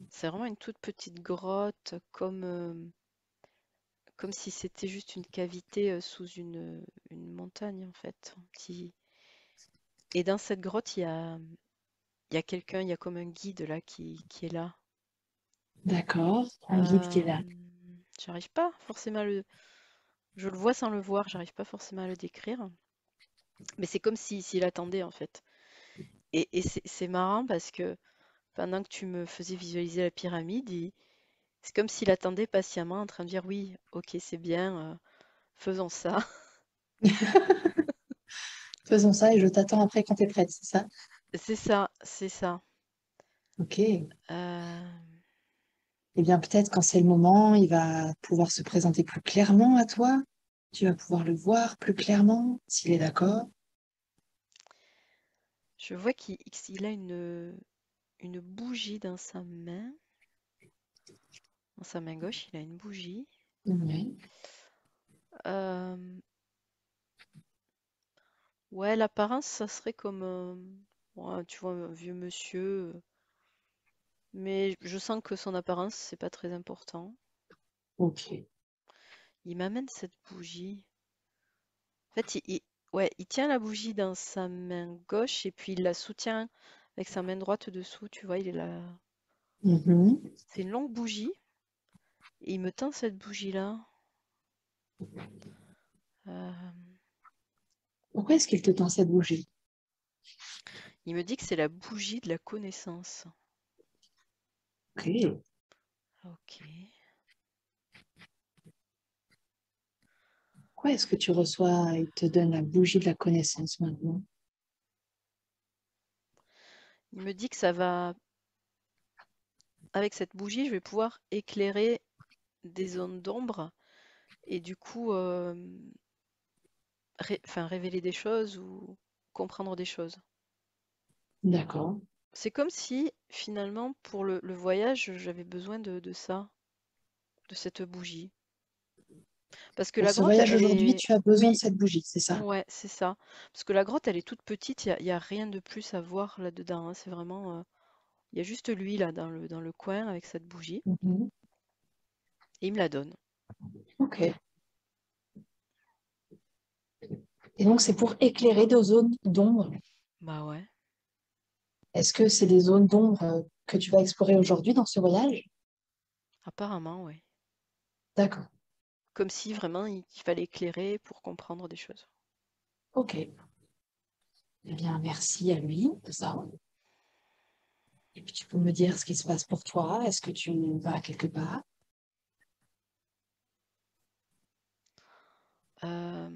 C'est vraiment une toute petite grotte, comme si c'était juste une cavité sous une montagne en fait. Et dans cette grotte, il y a quelqu'un, il y a comme un guide là qui est là. D'accord, un guide qui est Euh, là. J'arrive pas forcément à le... Je le vois sans le voir, j'arrive pas forcément à le décrire. Mais c'est comme s'il attendait en fait. Et c'est marrant parce que pendant que tu me faisais visualiser la pyramide, c'est comme s'il attendait patiemment en train de dire oui, ok, c'est bien, faisons ça. Faisons ça et je t'attends après quand t'es prête, c'est ça? C'est ça, c'est ça. Ok. Eh Euh, bien, peut-être quand c'est le moment, il va pouvoir se présenter plus clairement à toi. Tu vas pouvoir le voir plus clairement, s'il est d'accord. je vois qu'il a une bougie dans sa main. Dans sa main gauche, il a une bougie. Oui. Euh, ouais, l'apparence, ça serait comme, ouais, tu vois, un vieux monsieur. Mais je sens que son apparence, c'est pas très important. Ok. Il m'amène cette bougie. En fait, ouais, il tient la bougie dans sa main gauche et puis il la soutient avec sa main droite dessous. Tu vois, il est là. Mhm. C'est une longue bougie et il me tend cette bougie-là. Euh, Pourquoi est-ce qu'il te tend cette bougie? il me dit que c'est la bougie de la connaissance. Ok. Ok. Pourquoi est-ce que tu reçois, il te donne la bougie de la connaissance maintenant? Il me dit que ça va, avec cette bougie, je vais pouvoir éclairer des zones d'ombre et du coup, enfin, révéler des choses ou comprendre des choses. D'accord. C'est comme si, finalement, pour le voyage, j'avais besoin de ça, de cette bougie. Parce que Pour la ce grotte, voyage elle aujourd'hui, est... tu as besoin de Oui, cette bougie, c'est ça? ouais, c'est ça. Parce que la grotte, elle est toute petite, il y a rien de plus à voir là-dedans, hein. C'est vraiment... il y a juste lui, là, dans le coin, avec cette bougie. Mhm. Et il me la donne. Ok. Et donc, c'est pour éclairer des zones d'ombre. Bah ouais, Est-ce que c'est des zones d'ombre que tu vas explorer aujourd'hui dans ce voyage? apparemment, ouais. D'accord. Comme si, vraiment, il fallait éclairer pour comprendre des choses. Ok. Eh bien, merci à lui de ça. Et puis, tu peux me dire ce qui se passe pour toi. Est-ce que tu vas quelque part? Euh,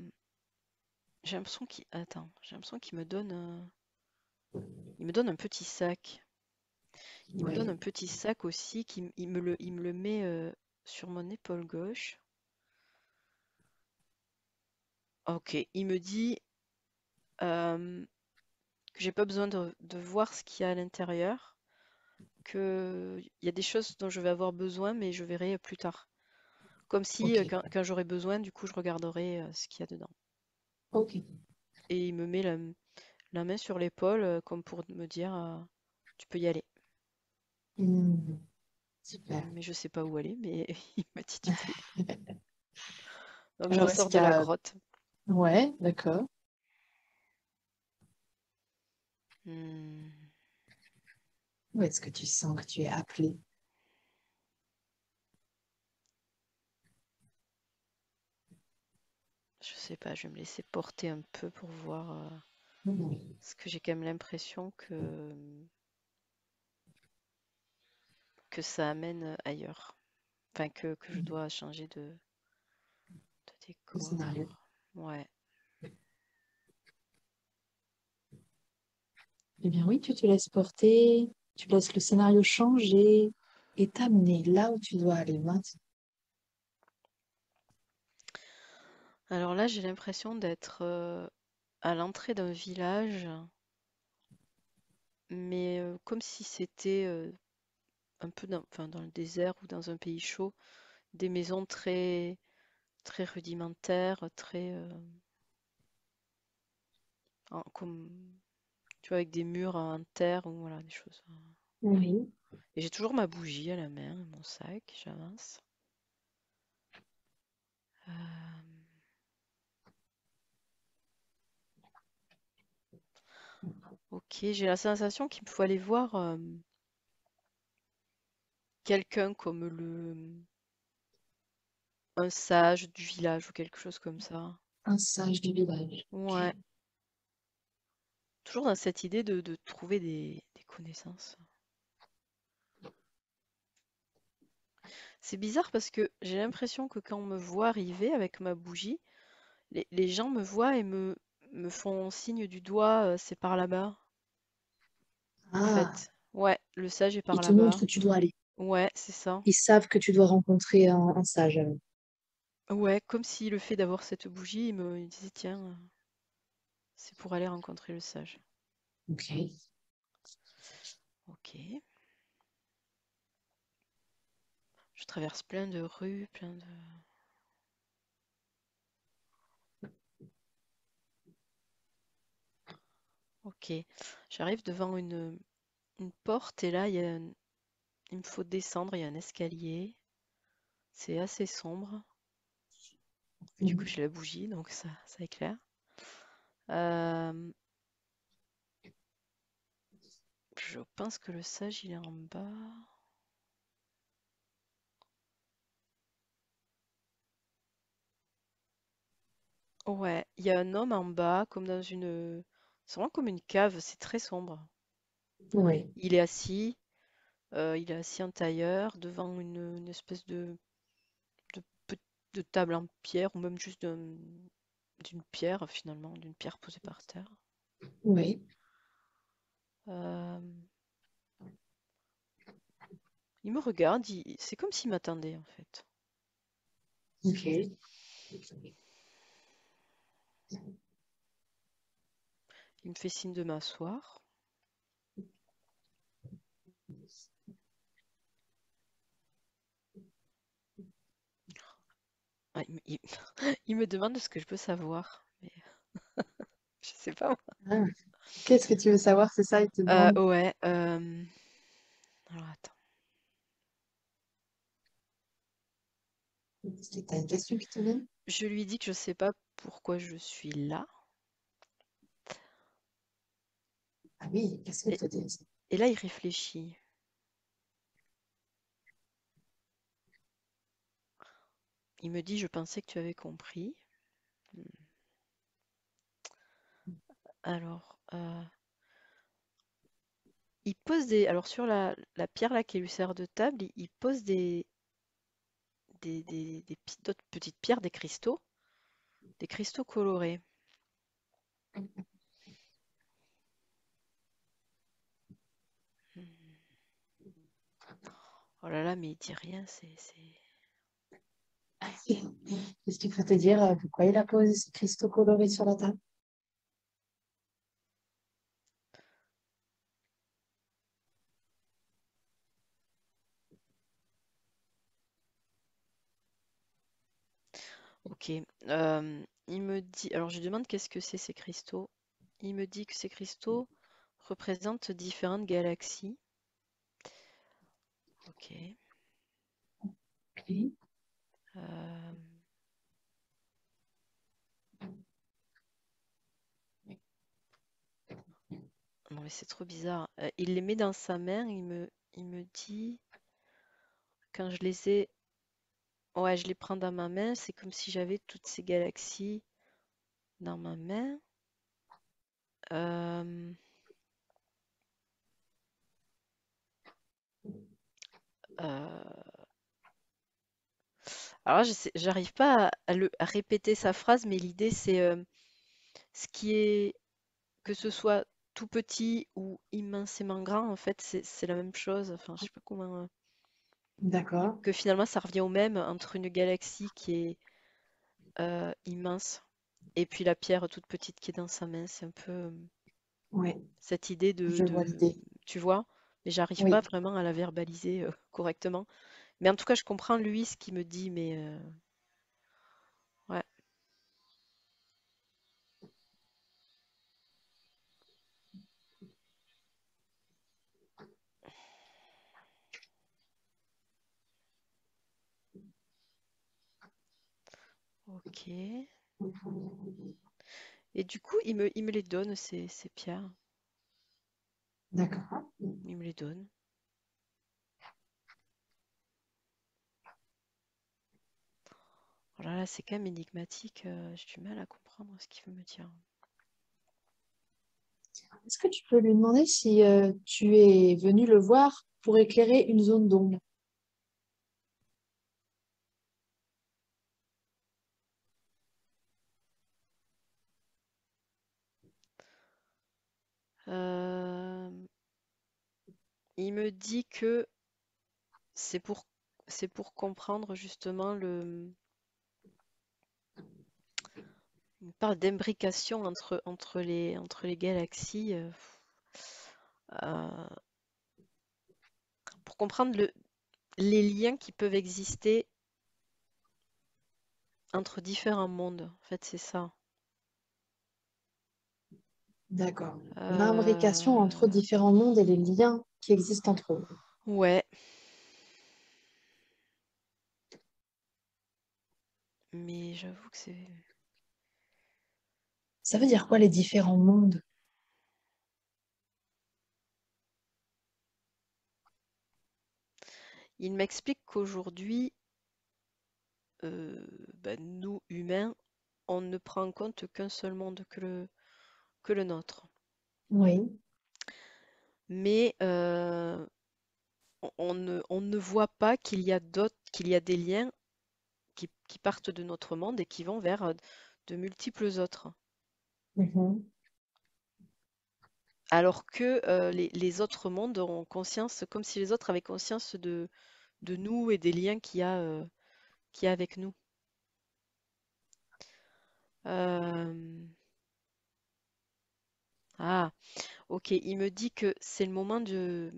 j'ai l'impression qu'il... Attends, j'ai l'impression qu'il me donne... il me donne un petit sac. Il me donne Oui. un petit sac aussi, il me le met sur mon épaule gauche. Ok, il me dit que j'ai pas besoin de voir ce qu'il y a à l'intérieur, qu'il y a des choses dont je vais avoir besoin, mais je verrai plus tard. Comme si Ok. quand j'aurai besoin, du coup, je regarderai ce qu'il y a dedans. Ok. Et il me met la main sur l'épaule, comme pour me dire tu peux y aller. Hmm. Super. Mais je sais pas où aller, mais il m'a dit tu peux y aller. Donc je Alors, est-ce ressors de qu'il y la a... grotte. Ouais, d'accord. Hmm, Où est-ce que tu sens que tu es appelé? je sais pas, je vais me laisser porter un peu pour voir. Hmm. Parce que j'ai quand même l'impression que ça amène ailleurs. Enfin, que je dois changer de Le scénario. décor. Ouais. Eh bien oui, tu te laisses porter, tu laisses le scénario changer et t'amener là où tu dois aller maintenant. Alors là, j'ai l'impression d'être à l'entrée d'un village, mais comme si c'était un peu enfin, dans le désert ou dans un pays chaud, des maisons très, très rudimentaires, très, comme, tu vois, avec des murs en terre ou voilà, des choses. Oui. Et j'ai toujours ma bougie à la main, et mon sac, j'avance. Euh, ok, j'ai la sensation qu'il me faut aller voir quelqu'un comme un sage du village ou quelque chose comme ça. Un sage du village. Ok. Ouais, toujours dans cette idée de trouver des connaissances. C'est bizarre parce que j'ai l'impression que quand on me voit arriver avec ma bougie, les gens me voient et me font signe du doigt, c'est par là-bas, en Ah, fait. Ouais, le sage est ils par te montrent là-bas. où tu dois aller. Ouais, c'est ça. Ils savent que tu dois rencontrer un sage. Ouais, comme si le fait d'avoir cette bougie, il disait, tiens, c'est pour aller rencontrer le sage. Ok. Ok. Je traverse plein de rues, plein de... Ok. J'arrive devant une porte et là, il me faut descendre, il y a un escalier. C'est assez sombre. Du coup, Mhm. j'ai la bougie, donc ça éclaire. Euh, je pense que le sage, il est en bas. Ouais, il y a un homme en bas, comme dans une... C'est vraiment comme une cave, c'est très sombre. Ouais. Il est assis, il est assis en tailleur, devant une espèce de, pe- de table en pierre, ou même juste d'une pierre, finalement, d'une pierre posée par terre. Ouais. Euh, il me regarde, c'est comme s'il m'attendait, en fait. Ok. Il me fait signe de m'asseoir. Ah, il me demande ce que je peux savoir, mais je sais pas. Ah. Qu'est-ce que tu veux savoir? C'est ça, il te demande. Ouais. Alors attends. Est-ce que t'as une question qui te vient? Je lui dis que je sais pas pourquoi je suis là. Ah oui, qu'est-ce que Et, te dit? et là, il réfléchit. Il me dit, je pensais que tu avais compris. Hmm. Alors, il pose des... Alors sur la pierre là qui lui sert de table, il pose d'autres petites pierres, des cristaux colorés. Hmm. Oh là là, mais il dit rien, Qu'est-ce qu'il faut te dire? Pourquoi il a posé ces cristaux colorés sur la table? Ok. Il me dit... Alors je lui demande qu'est-ce que c'est ces cristaux. Il me dit que ces cristaux représentent différentes galaxies. Ok. Ok. Euh, Non mais c'est trop bizarre. Il les met dans sa main, il me dit, quand je les ai, ouais, je les prends dans ma main, c'est comme si j'avais toutes ces galaxies dans ma main. Euh, euh, Alors j'arrive pas à répéter sa phrase, mais l'idée c'est ce qui est, que ce soit tout petit ou immensément grand, en fait, c'est la même chose. Enfin, je sais pas comment. D'accord. Que finalement ça revient au même entre une galaxie qui est immense. Et puis la pierre toute petite qui est dans sa main, c'est un peu Ouais, cette idée je vois l'idée. tu vois, mais j'arrive pas Oui. vraiment à la verbaliser correctement. Mais en tout cas, je comprends lui ce qu'il me dit, mais ouais. Ok. Et du coup, il me les donne, ces pierres. D'accord. Il me les donne. Oh là là, c'est quand même énigmatique. J'ai du mal à comprendre ce qu'il veut me dire. Est-ce que tu peux lui demander si tu es venu le voir pour éclairer une zone d'ombre? Euh, il me dit que c'est pour, c'est pour comprendre justement le. Il parle d'imbrication entre les galaxies. Euh, pour comprendre les liens qui peuvent exister entre différents mondes. En fait, c'est ça. D'accord. L'imbrication entre Euh, différents mondes et les liens qui existent entre eux. ouais, mais j'avoue que c'est. Ça veut dire quoi les différents mondes? Il m'explique qu'aujourd'hui, nous, humains, on ne prend en compte qu'un seul monde que le nôtre. Oui. Mais on ne voit pas qu'il y a des liens qui partent de notre monde et qui vont vers de multiples autres. Mhm. Alors que les autres mondes ont conscience, comme si les autres avaient conscience de nous et des liens qu'il y a avec nous. Euh, Ah, ok, il me dit que c'est le moment de.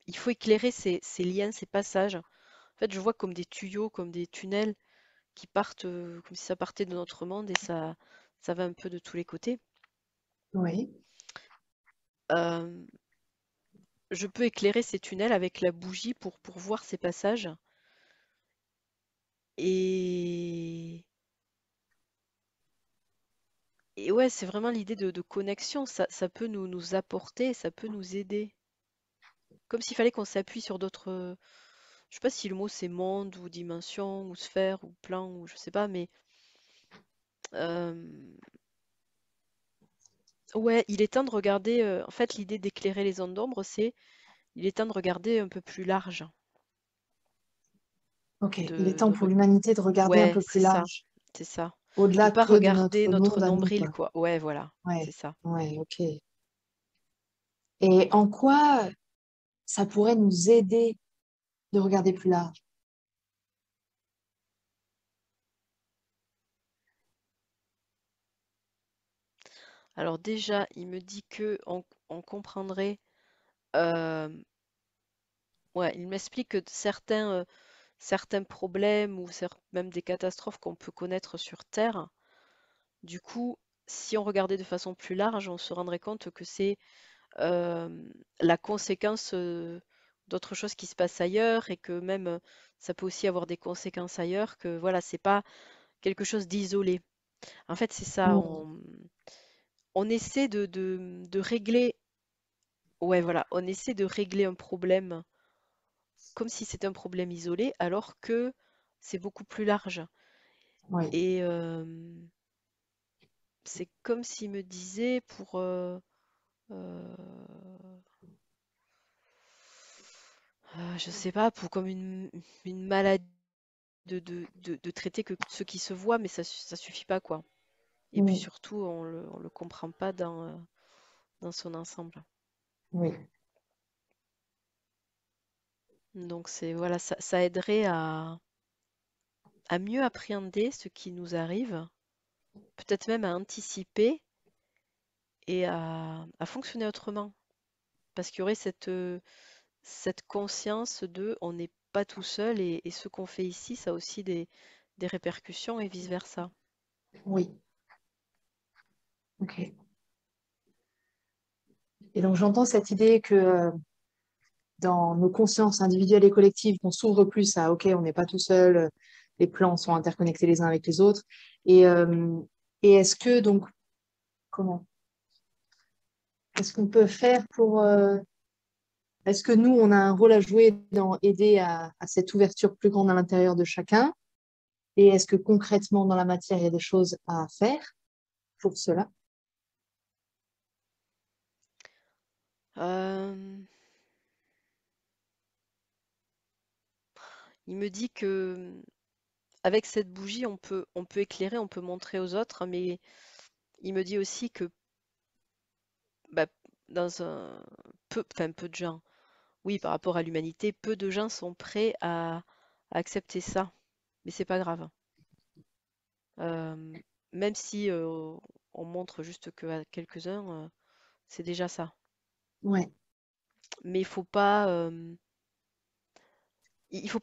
Il faut éclairer ces liens, ces passages. En fait, je vois comme des tuyaux, comme des tunnels qui partent, comme si ça partait de notre monde et ça va un peu de tous les côtés. Oui. Euh, je peux éclairer ces tunnels avec la bougie pour voir ces passages. Et, et ouais, c'est vraiment l'idée de connexion. Ça peut nous apporter, ça peut nous aider. Comme s'il fallait qu'on s'appuie sur d'autres. Je sais pas si le mot c'est monde ou dimension ou sphère ou plan ou je sais pas, mais euh, ouais, il est temps de regarder. En fait, l'idée d'éclairer les ondes d'ombre, c'est il est temps de regarder un peu plus large. Ok. Il est De, temps de pour re- l'humanité de regarder un Ouais, peu plus large, c'est ça. De au-delà pas que de regarder notre notre monde à nous, nombril, quoi. quoi. Ouais, voilà, c'est Ouais. ça. Ouais, ok. Et en quoi ça pourrait nous aider de regarder plus large? Alors déjà, il me dit que on comprendrait. euh, ouais, il m'explique que certains problèmes ou même des catastrophes qu'on peut connaître sur Terre. Du coup, si on regardait de façon plus large, on se rendrait compte que c'est euh, la conséquence d'autres choses qui se passent ailleurs et que même ça peut aussi avoir des conséquences ailleurs, que voilà, c'est pas quelque chose d'isolé. En fait, c'est ça, Mm. on essaie de régler, ouais, voilà, on essaie de régler un problème comme si c'était un problème isolé, alors que c'est beaucoup plus large. Oui. Et c'est comme s'il me disait euh, je sais pas, pour comme une maladie de traiter que ceux qui se voient, mais ça suffit pas, quoi. Et puis Mm. surtout, on le comprend pas dans son ensemble. Oui. Donc c'est voilà, ça aiderait à mieux appréhender ce qui nous arrive, peut-être même à anticiper et à fonctionner autrement. Parce qu'il y aurait cette conscience de on n'est pas tout seul et ce qu'on fait ici, ça a aussi des répercussions et vice-versa. Oui. Ok. Et donc j'entends cette idée que dans nos consciences individuelles et collectives, on s'ouvre plus à OK, on n'est pas tout seul, les plans sont interconnectés les uns avec les autres. Et, euh, et est-ce que, donc, comment? Qu'est-ce qu'on peut faire pour... est-ce que nous, on a un rôle à jouer dans aider à cette ouverture plus grande à l'intérieur de chacun? Et est-ce que concrètement, dans la matière, il y a des choses à faire pour cela? Euh, il me dit que avec cette bougie, on peut éclairer, on peut montrer aux autres, mais il me dit aussi que bah, dans un peu de gens, oui, par rapport à l'humanité, peu de gens sont prêts à accepter ça, mais c'est pas grave. Euh, Même si on montre juste que à quelques-uns, c'est déjà ça. Ouais, Mais il faut pas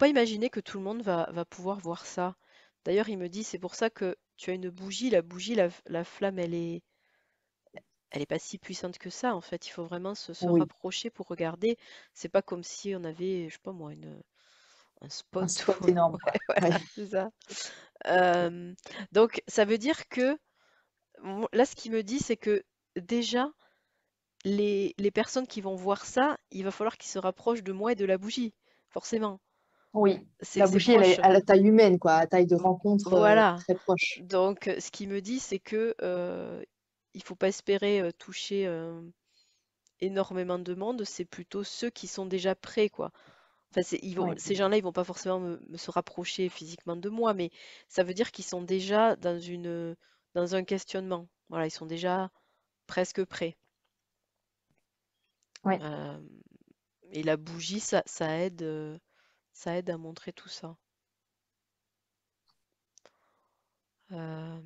imaginer que tout le monde va pouvoir voir ça. D'ailleurs, il me dit, c'est pour ça que tu as une bougie. La bougie, la flamme, elle est pas si puissante que ça, en fait. Il faut vraiment se oui, rapprocher pour regarder. C'est pas comme si on avait, je sais pas moi, un un spot. spot ou- énorme, quoi. Ouais, Ouais. voilà, c'est ça. Euh, donc, ça veut dire que, là, ce qu'il me dit, c'est que déjà, les personnes qui vont voir ça, il va falloir qu'ils se rapprochent de moi et de la bougie, forcément. Oui, C'est la c'est bougie, elle est proche. à la taille humaine, quoi, à taille de rencontre Voilà. très proche. Donc, ce qu'il me dit, c'est que il faut pas espérer toucher énormément de monde. C'est plutôt ceux qui sont déjà prêts, quoi. Enfin, Ouais, ces gens-là, ils vont pas forcément me se rapprocher physiquement de moi, mais ça veut dire qu'ils sont déjà dans un questionnement. Voilà, ils sont déjà presque prêts. ouais. Euh, et la bougie, ça aide à montrer tout ça. Euh,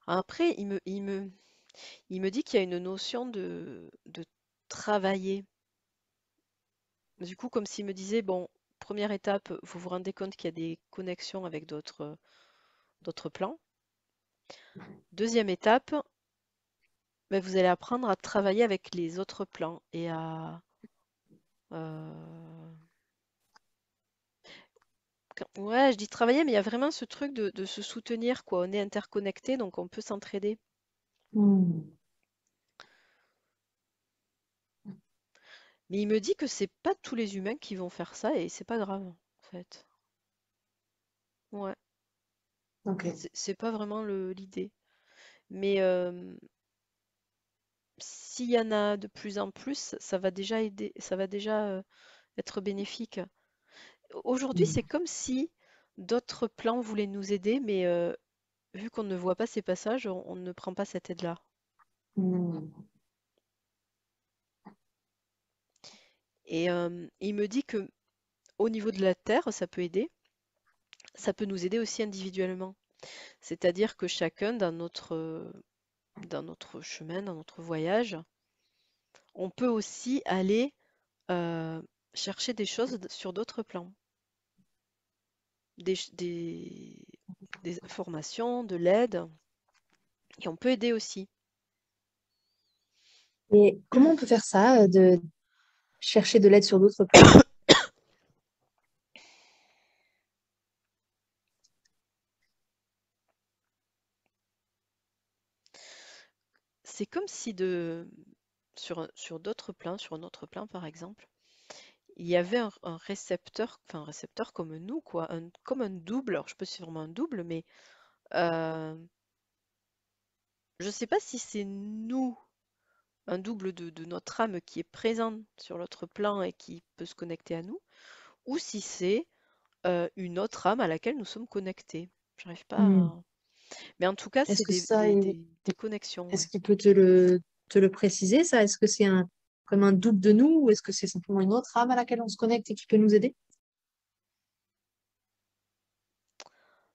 Après, il me dit qu'il y a une notion de travailler. Du coup, comme s'il me disait, bon, première étape, vous vous rendez compte qu'il y a des connexions avec d'autres plans. Deuxième étape, ben, vous allez apprendre à travailler avec les autres plans et euh, ouais, je dis travailler, mais il y a vraiment ce truc de se soutenir, quoi. On est interconnectés, donc on peut s'entraider. Hmm. Mais il me dit que c'est pas tous les humains qui vont faire ça et c'est pas grave, en fait. Ouais, Ok. c'est pas vraiment l'idée. Mais s'il y en a de plus en plus, ça va déjà aider, ça va déjà être bénéfique. Aujourd'hui, Hmm. c'est comme si d'autres plans voulaient nous aider, mais vu qu'on ne voit pas ces passages, on ne prend pas cette aide-là. Hmm. Et il me dit que au niveau de la Terre, ça peut aider. Ça peut nous aider aussi individuellement. C'est-à-dire que chacun dans notre chemin, dans notre voyage, on peut aussi aller chercher des choses sur d'autres plans, des, ch- des, des informations, de l'aide, et on peut aider aussi. Et comment on peut faire ça, de chercher de l'aide sur d'autres plans? C'est comme si sur d'autres plans, sur un autre plan par exemple, il y avait un récepteur, enfin un récepteur comme nous, quoi, comme un double. Alors je sais pas si c'est vraiment un double, mais euh, je ne sais pas si c'est nous, un double de notre âme qui est présent sur l'autre plan et qui peut se connecter à nous, ou si c'est une autre âme à laquelle nous sommes connectés. J'arrive pas Hmm. à... Mais en tout cas, Est-ce c'est que ça, des connexions, est-ce ouais. qu'il peut te le préciser, ça? Est-ce que c'est comme un double de nous ou est-ce que c'est simplement une autre âme à laquelle on se connecte et qui peut nous aider?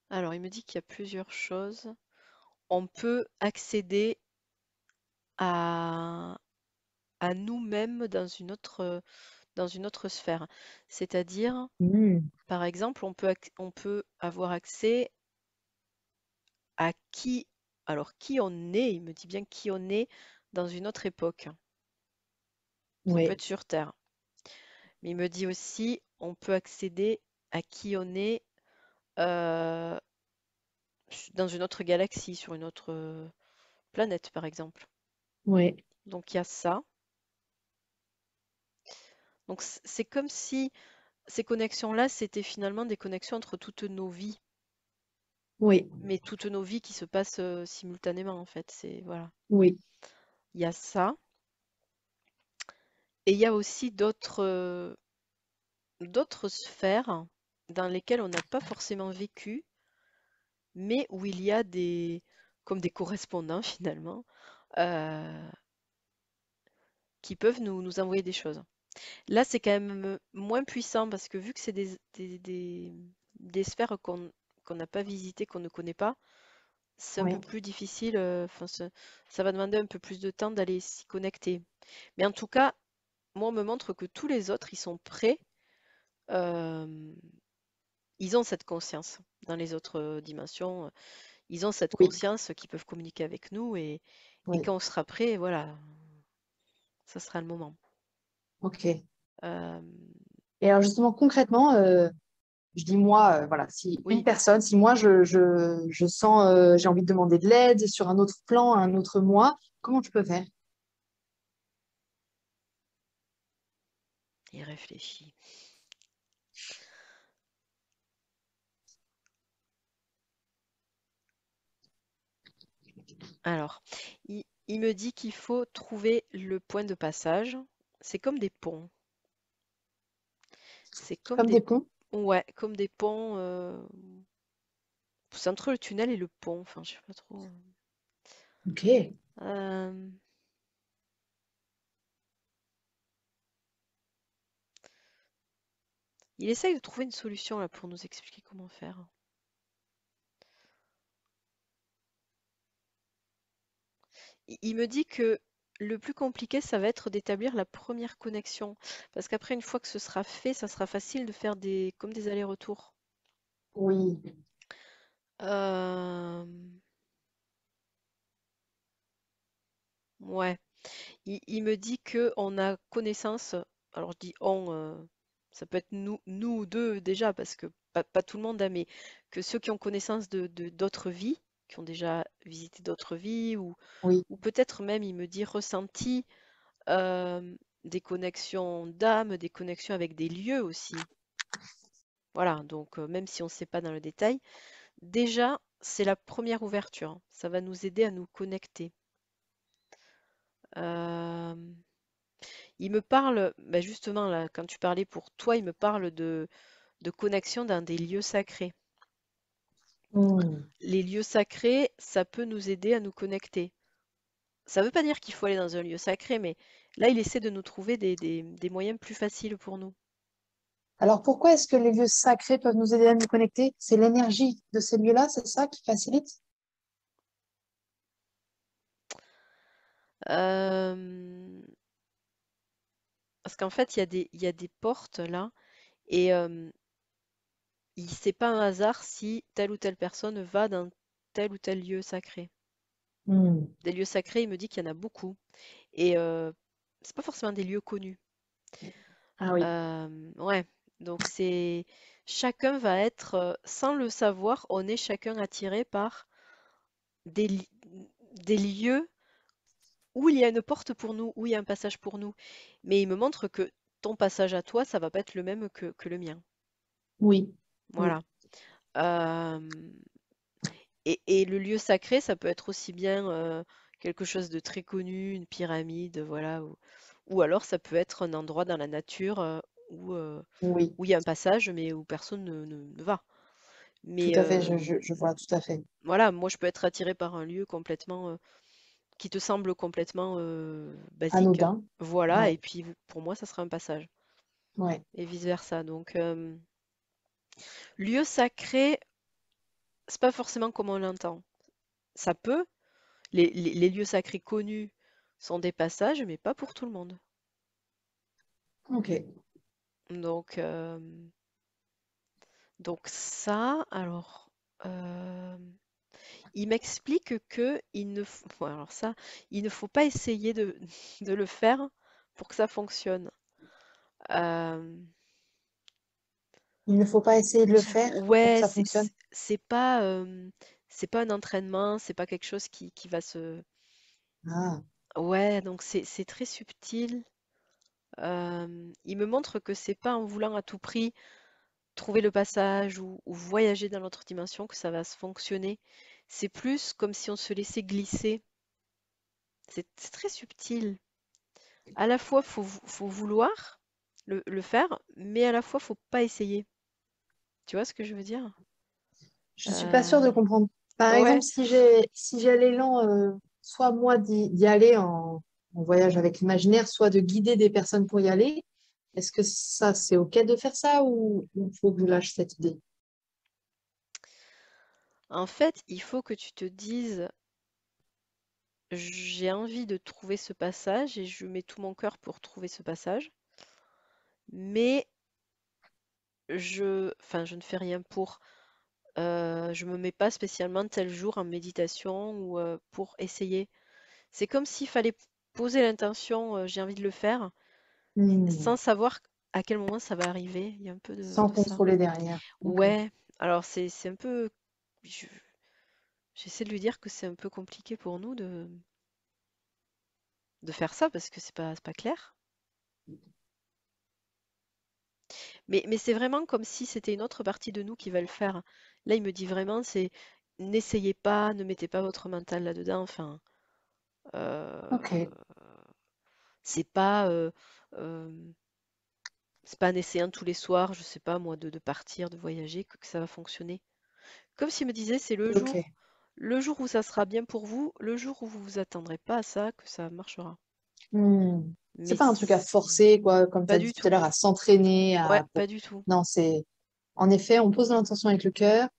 Alors, il me dit qu'il y a plusieurs choses. On peut accéder à, à nous-mêmes dans une autre sphère. C'est-à-dire, Hmm. par exemple, on peut avoir accès à qui on est, il me dit bien qui on est dans une autre époque. Ça peut Oui. être sur Terre. Mais il me dit aussi, on peut accéder à qui on est euh, dans une autre galaxie, sur une autre planète, par exemple. Ouais, Donc il y a ça. Donc c'est comme si ces connexions-là, c'était finalement des connexions entre toutes nos vies, oui, mais toutes nos vies qui se passent simultanément en fait. C'est voilà. oui, Il y a ça. Et il y a aussi d'autres sphères dans lesquelles on n'a pas forcément vécu, mais où il y a comme des correspondants finalement, euh, qui peuvent nous envoyer des choses. Là, c'est quand même moins puissant parce que vu que c'est des sphères qu'on n'a pas visitées, qu'on ne connaît pas, c'est un peu ouais, plus difficile. Enfin, ça va demander un peu plus de temps d'aller s'y connecter. Mais en tout cas, moi, on me montre que tous les autres, ils sont prêts. euh, Ils ont cette conscience dans les autres dimensions. Ils ont cette oui, conscience qu'ils peuvent communiquer avec nous et oui. quand on sera prêt, voilà, ça sera le moment. Ok. Euh, Et alors justement, concrètement, je dis moi, voilà, si une oui, personne, si moi je sens, j'ai envie de demander de l'aide sur un autre plan, un autre moi, comment je peux faire? il réfléchit. Alors, il me dit qu'il faut trouver le point de passage. C'est comme des ponts. C'est comme Comme des des, ponts? ouais, comme des ponts. C'est entre le tunnel et le pont. Enfin, je sais pas trop. Ok. Euh, il essaye de trouver une solution là pour nous expliquer comment faire. Il me dit que le plus compliqué, ça va être d'établir la première connexion. Parce qu'après, une fois que ce sera fait, ça sera facile de faire comme des allers-retours. Oui, Euh, ouais. Il me dit que on a connaissance. Alors je dis on, ça peut être nous deux déjà, parce que pas tout le monde a, mais que ceux qui ont connaissance d'autres vies, qui ont déjà visité d'autres vies, oui, ou peut-être même, il me dit, ressenti des connexions d'âme, des connexions avec des lieux aussi. Voilà, donc même si on ne sait pas dans le détail, déjà, c'est la première ouverture. Ça va nous aider à nous connecter. Euh, il me parle, bah, justement, là, quand tu parlais pour toi, il me parle de connexion dans des lieux sacrés. hmm. Les lieux sacrés, ça peut nous aider à nous connecter. Ça ne veut pas dire qu'il faut aller dans un lieu sacré, mais là, il essaie de nous trouver des moyens plus faciles pour nous. Alors pourquoi est-ce que les lieux sacrés peuvent nous aider à nous connecter? C'est l'énergie de ces lieux-là, c'est ça qui facilite? Euh, Parce qu'en fait, il y a des portes là, et c'est pas un hasard si telle ou telle personne va dans tel ou tel lieu sacré. Hmm. Des lieux sacrés, il me dit qu'il y en a beaucoup, et c'est pas forcément des lieux connus. Ah oui, Ouais, donc c'est chacun va être, sans le savoir, on est chacun attiré par des, li- des lieux où il y a une porte pour nous, où il y a un passage pour nous. Mais il me montre que ton passage à toi, ça va pas être le même que le mien. oui, oui, Voilà. Euh, et le lieu sacré, ça peut être aussi bien quelque chose de très connu, une pyramide, voilà, ou alors ça peut être un endroit dans la nature oui, où il y a un passage, mais où personne ne va. tout Mais à fait, je vois tout à fait. voilà, moi je peux être attirée par un lieu complètement qui te semble complètement basique. Anodin, Voilà, ouais, et puis pour moi, ça sera un passage, ouais. et vice-versa. Donc, lieu sacré, c'est pas forcément comme on l'entend. Ça peut, les lieux sacrés connus sont des passages, mais pas pour tout le monde. Ok, Donc, ça, alors, euh, il m'explique que il ne faut, bon, alors ça, il ne faut pas essayer de le faire pour que ça fonctionne. Euh, Il ne faut pas essayer de le faire pour que Ouais, ça fonctionne. c'est pas un entraînement, c'est pas quelque chose qui va se... Ah, Ouais, donc c'est très subtil. Il me montre que c'est pas en voulant à tout prix trouver le passage ou voyager dans l'autre dimension que ça va se fonctionner. C'est plus comme si on se laissait glisser. C'est très subtil. À la fois, faut vouloir le faire, mais à la fois, faut pas essayer. Tu vois ce que je veux dire? je suis pas sûre de Euh, comprendre. Par exemple, ouais. si j'ai l'élan, soit moi d'y aller en voyage avec l'imaginaire, soit de guider des personnes pour y aller, est-ce que ça, c'est OK de faire ça ou il faut que je lâche cette idée? En fait, il faut que tu te dises, j'ai envie de trouver ce passage et je mets tout mon cœur pour trouver ce passage, mais je ne fais rien pour. Je me mets pas spécialement tel jour en méditation ou pour essayer. C'est comme s'il fallait poser l'intention, j'ai envie de le faire, Hmm. sans savoir à quel moment ça va arriver. Il y a un peu Sans de ça. contrôler derrière. OK. Ouais, alors c'est un peu... je- J'essaie de lui dire que c'est un peu compliqué pour nous de faire ça parce que c'est pas clair. Mais c'est vraiment comme si c'était une autre partie de nous qui va le faire. Là, il me dit vraiment, c'est n'essayez pas, ne mettez pas votre mental là-dedans. Enfin, OK. c'est pas, euh, c'est pas en essayant tous les soirs, je sais pas moi, de partir, de voyager, que ça va fonctionner. Comme s'il me disait, c'est OK. le jour où ça sera bien pour vous, le jour où vous vous attendrez pas à ça, que ça marchera. Hmm. C'est Mais pas un truc à forcer, quoi, comme tu pas as dit du tout à tout. l'heure, à s'entraîner, Ouais, à... pas du tout. Non, c'est... En effet, on pose l'intention avec le cœur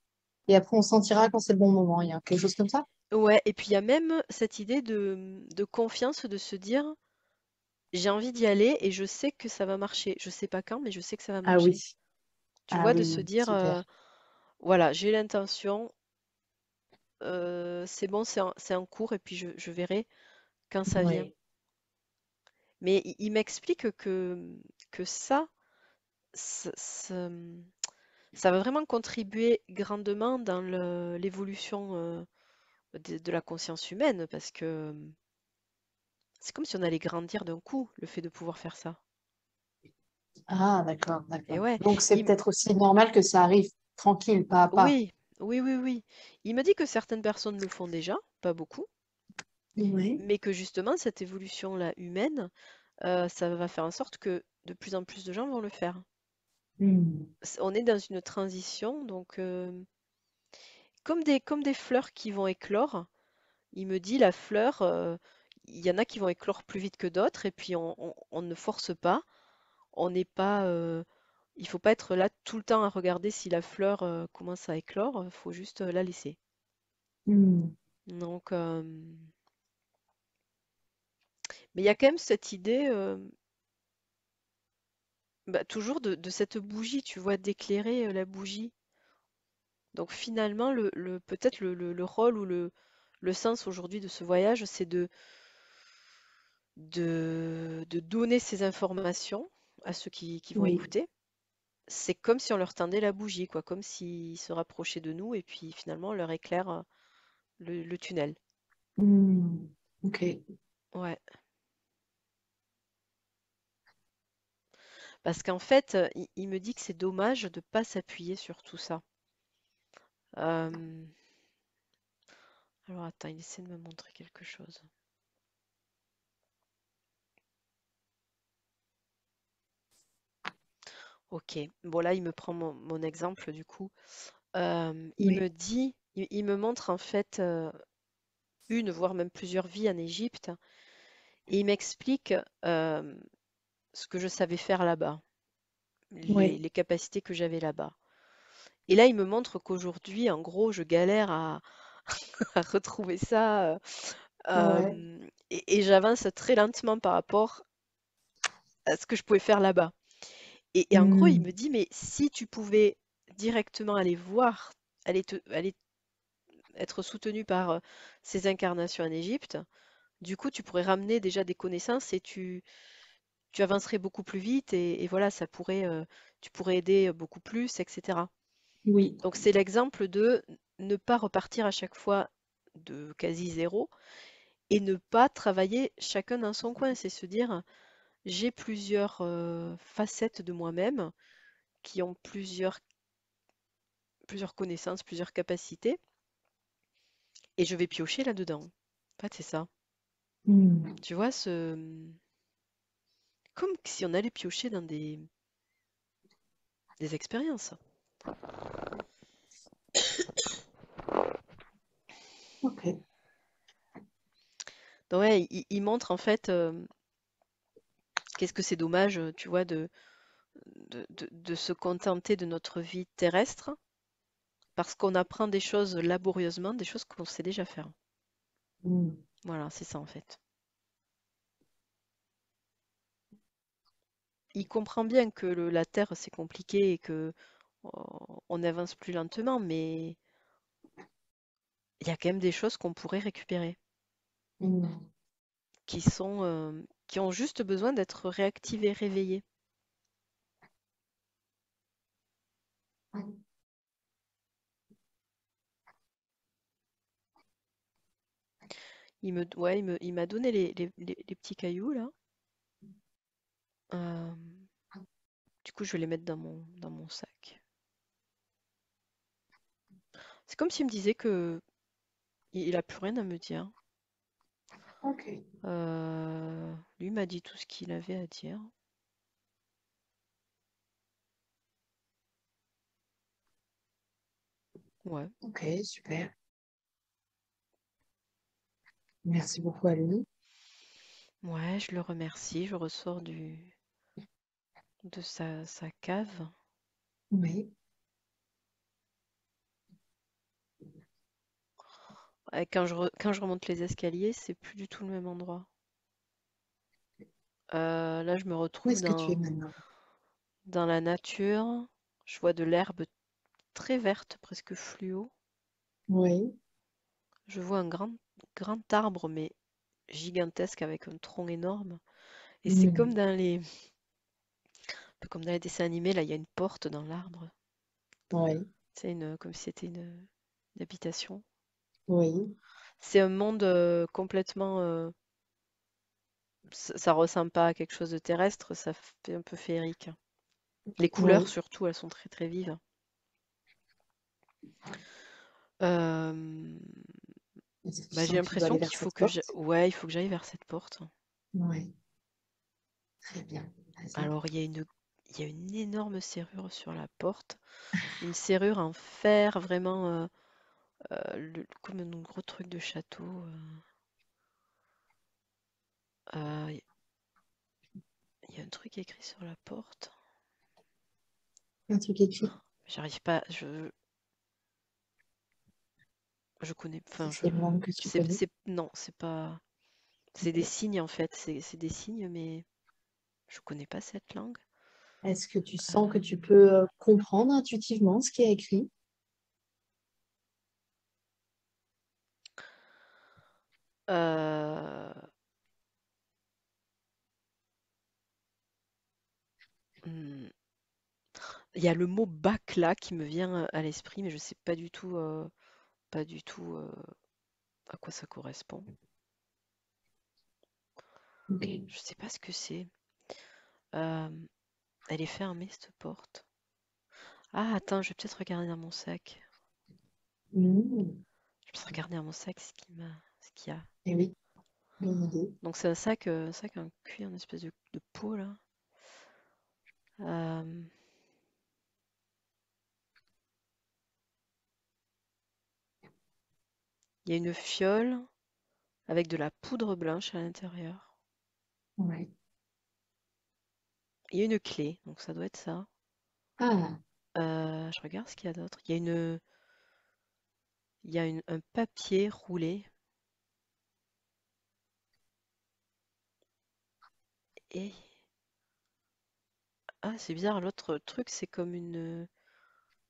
et après on sentira quand c'est le bon moment. Il y a quelque chose comme ça? Ouais, et puis il y a même cette idée de confiance, de se dire, j'ai envie d'y aller et je sais que ça va marcher. Je sais pas quand, mais je sais que ça va Ah oui. marcher. Tu Ah vois, de oui, se oui, dire, super. voilà, j'ai l'intention, c'est bon, c'est en cours et puis je verrai quand ça vient. Oui. Mais il m'explique que ça, ça- ça va vraiment contribuer grandement dans l'évolution de la conscience humaine parce que c'est comme si on allait grandir d'un coup, le fait de pouvoir faire ça. Ah, d'accord, Et d'accord. ouais, Donc c'est il, peut-être aussi normal que ça arrive tranquille, pas à pas. oui, oui. Il me dit que certaines personnes le font déjà, pas beaucoup, Oui. mais que justement cette évolution-là humaine, ça va faire en sorte que de plus en plus de gens vont le faire. Hmm. On est dans une transition, donc comme des fleurs qui vont éclore. Il me dit la fleur, il y en a qui vont éclore plus vite que d'autres, et puis on ne force pas. On n'est pas, il faut pas être là tout le temps à regarder si la fleur commence à éclore. Il faut juste la laisser. Hmm. Donc, mais il y a quand même cette idée, bah, toujours de cette bougie, tu vois, d'éclairer la bougie. Donc finalement, peut-être le rôle ou le sens aujourd'hui de ce voyage, c'est de donner ces informations à ceux qui vont Oui. écouter. C'est comme si on leur tendait la bougie, quoi, comme s'ils se rapprochaient de nous et puis finalement on leur éclaire le tunnel. Hmm. OK. Ouais. Parce qu'en fait, il me dit que c'est dommage de ne pas s'appuyer sur tout ça. Euh, Alors attends, il essaie de me montrer quelque chose. Ok, bon là il me prend mon exemple du coup. Il Oui. me dit, il me montre en fait une, voire même plusieurs vies en Égypte, et il m'explique ce que je savais faire là-bas, Oui. les capacités que j'avais là-bas. Et là il me montre qu'aujourd'hui, en gros, je galère à retrouver ça, Ouais. et j'avance très lentement par rapport à ce que je pouvais faire là-bas. Et en gros, il Hmm. me dit, mais si tu pouvais directement aller voir, aller être soutenu par ces incarnations en Égypte, du coup, tu pourrais ramener déjà des connaissances et tu avancerais beaucoup plus vite et voilà, tu pourrais aider beaucoup plus, etc. Oui. Donc c'est l'exemple de ne pas repartir à chaque fois de quasi zéro et ne pas travailler chacun dans son coin. C'est se dire, j'ai plusieurs facettes de moi-même qui ont plusieurs connaissances, plusieurs capacités, et je vais piocher là-dedans. En fait, c'est ça. Mm. Tu vois, comme si on allait piocher dans des expériences. Ok. Donc ouais, il montre en fait qu'est-ce que c'est dommage, tu vois, de se contenter de notre vie terrestre parce qu'on apprend des choses laborieusement, des choses qu'on sait déjà faire. Mm. Voilà, c'est ça en fait. Il comprend bien que la Terre c'est compliqué et que on avance plus lentement, mais il y a quand même des choses qu'on pourrait récupérer, Mm. qui ont juste besoin d'être réactivées, réveillées. Il m'a donné les petits cailloux là. Euh, du coup, je vais les mettre dans mon sac. C'est comme s'il me disait que il a plus rien à me dire. Ok. Lui m'a dit tout ce qu'il avait à dire. Ouais. Ok, super. Merci beaucoup à lui. Ouais, je le remercie. Je ressors de sa cave. Oui. Et quand je remonte les escaliers, c'est plus du tout le même endroit. Là, je me Où retrouve est-ce que tu es maintenant? dans la nature. Je vois de l'herbe très verte, presque fluo. Oui. Je vois un grand arbre, mais gigantesque avec un tronc énorme. Et c'est Mm. un peu comme dans les dessins animés, là, il y a une porte dans l'arbre. Oui. C'est comme si c'était une habitation. Oui. C'est un monde complètement. Ça ressemble pas à quelque chose de terrestre, ça fait un peu féerique. Les couleurs, Oui. surtout, elles sont très très vives. Euh, Est-ce que tu Bah, j'ai sens que tu dois aller l'impression vers qu'il faut cette que porte? ouais, il faut que j'aille vers cette porte. Oui. Très bien. Vas-y. Alors, il y a une énorme serrure sur la porte, une serrure en fer, vraiment comme un gros truc de château. Il y a un truc écrit sur la porte. Un truc écrit. J'arrive pas, je connais, Si enfin, c'est une langue que tu connais. non, c'est pas, c'est des Ok. signes en fait, c'est des signes, mais je connais pas cette langue. Est-ce que tu sens que tu Euh, peux comprendre intuitivement ce qui est écrit? euh, hmm, il y a le mot bac là qui me vient à l'esprit, mais je sais pas du tout à quoi ça correspond. Ok. Je sais pas ce que c'est. Euh, Elle est fermée cette porte. Ah, attends, je vais peut-être regarder dans mon sac. Mm. Je vais peut-être regarder dans mon sac ce qu'il y a. Eh oui, bonne idée. Donc c'est un sac en cuir, une espèce de peau là. Euh, Il y a une fiole avec de la poudre blanche à l'intérieur. Ouais. Il y a une clé, donc ça doit être ça. Ah, Je regarde ce qu'il y a d'autre. Il y a un papier roulé et ah c'est bizarre. L'autre truc c'est comme une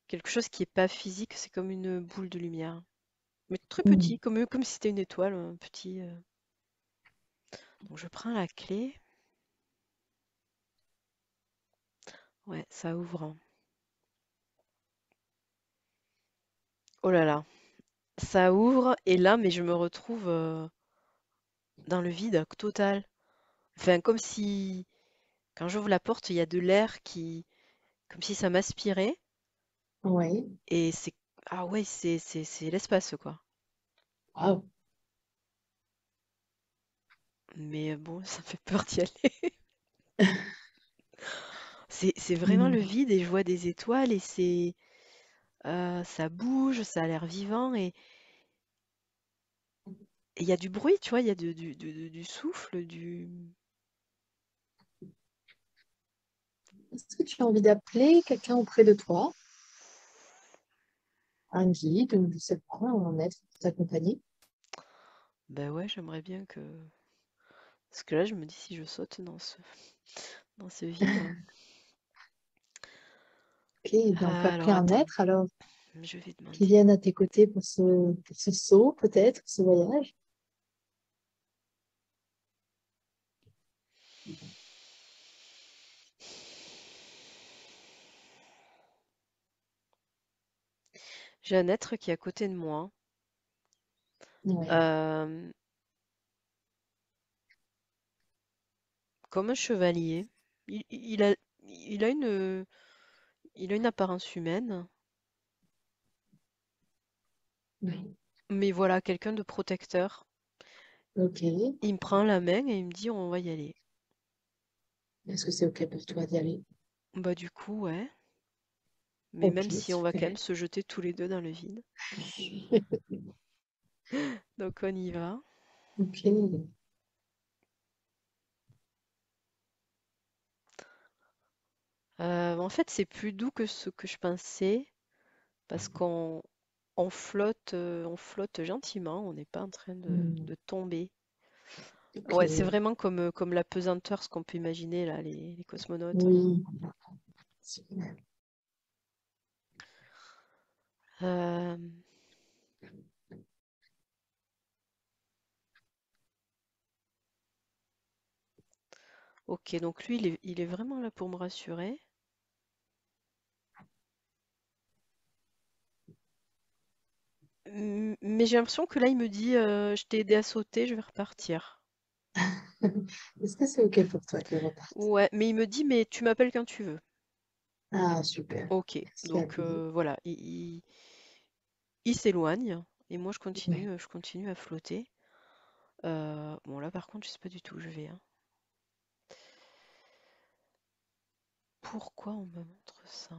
quelque chose qui est pas physique. C'est comme une boule de lumière, mais très mm. petit, comme si c'était une étoile, un petit. Donc je prends la clé. Ouais, ça ouvre, hein. Oh là là, ça ouvre et là, mais je me retrouve dans le vide total. Enfin, comme si quand j'ouvre la porte, il y a de l'air qui, comme si ça m'aspirait Ouais. et c'est, ah ouais, c'est l'espace quoi. Waouh. Mais bon, ça me fait peur d'y aller. C'est vraiment le Hmm. vide et je vois des étoiles et ça bouge, ça a l'air vivant et il y a du bruit, tu vois, il y a du souffle, du. Est-ce que tu as envie d'appeler quelqu'un auprès de toi, un guide, ou je sais pas, un être pour t'accompagner? Ben ouais, j'aimerais bien que. Parce que là, je me dis si je saute dans ce vide. Ok, bien, on peut appeler Alors un attends, être alors je vais qui demander. vienne à tes côtés pour ce saut, peut-être, ce voyage. J'ai un être qui est à côté de moi, Ouais. euh, comme un chevalier. Il, il a, il a il a une apparence humaine, Oui. mais voilà, quelqu'un de protecteur. Ok. Il me prend la main et il me dit on va y aller. Est-ce que c'est ok pour toi d'y aller? Bah du coup, ouais. Mais Ok, même si on va quand même super. se jeter tous les deux dans le vide. Donc on y va. Ok. En fait, c'est plus doux que ce que je pensais parce qu'on on flotte gentiment, on n'est pas en train Hmm. de tomber. Ok. Ouais, c'est vraiment comme la pesanteur, ce qu'on peut imaginer là, les cosmonautes. Oui. Super. Euh, ok, donc lui, il est vraiment là pour me rassurer. Mais j'ai l'impression que là, il me dit, je t'ai aidé à sauter, je vais repartir. Est-ce que c'est ok pour toi qu'il reparte? Ouais, mais il me dit, mais tu m'appelles quand tu veux. Ah, super. Ok, Merci à donc lui. voilà, il s'éloigne et moi Ouais. je continue à flotter. Bon là par contre je sais pas du tout où je vais, hein. Pourquoi on me montre ça?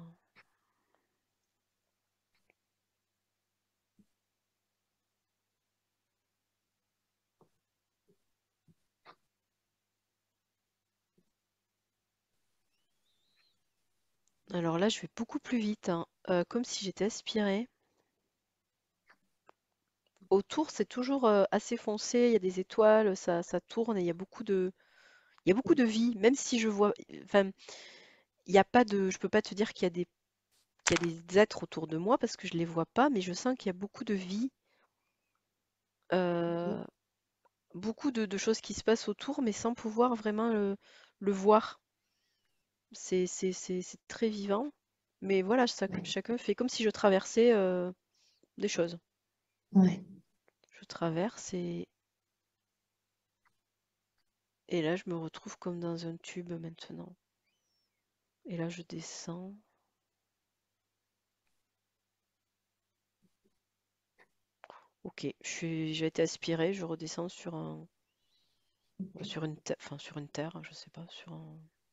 Alors là je vais beaucoup plus vite, hein, comme si j'étais aspirée. Autour c'est toujours assez foncé, il y a des étoiles, ça tourne et il y a beaucoup de vie, même si je vois, enfin il y a pas de, je peux pas te dire qu'il y a des êtres autour de moi parce que je les vois pas, mais je sens qu'il y a beaucoup de vie, Ok. euh, beaucoup de choses qui se passent autour, mais sans pouvoir vraiment le voir. C'est très vivant. Mais voilà, Ouais. chacun fait comme si je traversais des choses. Ouais. Je traverse et là, je me retrouve comme dans un tube maintenant. Et là, je descends. Ok, j'ai été aspirée, je redescends sur enfin, sur une terre, je sais pas, sur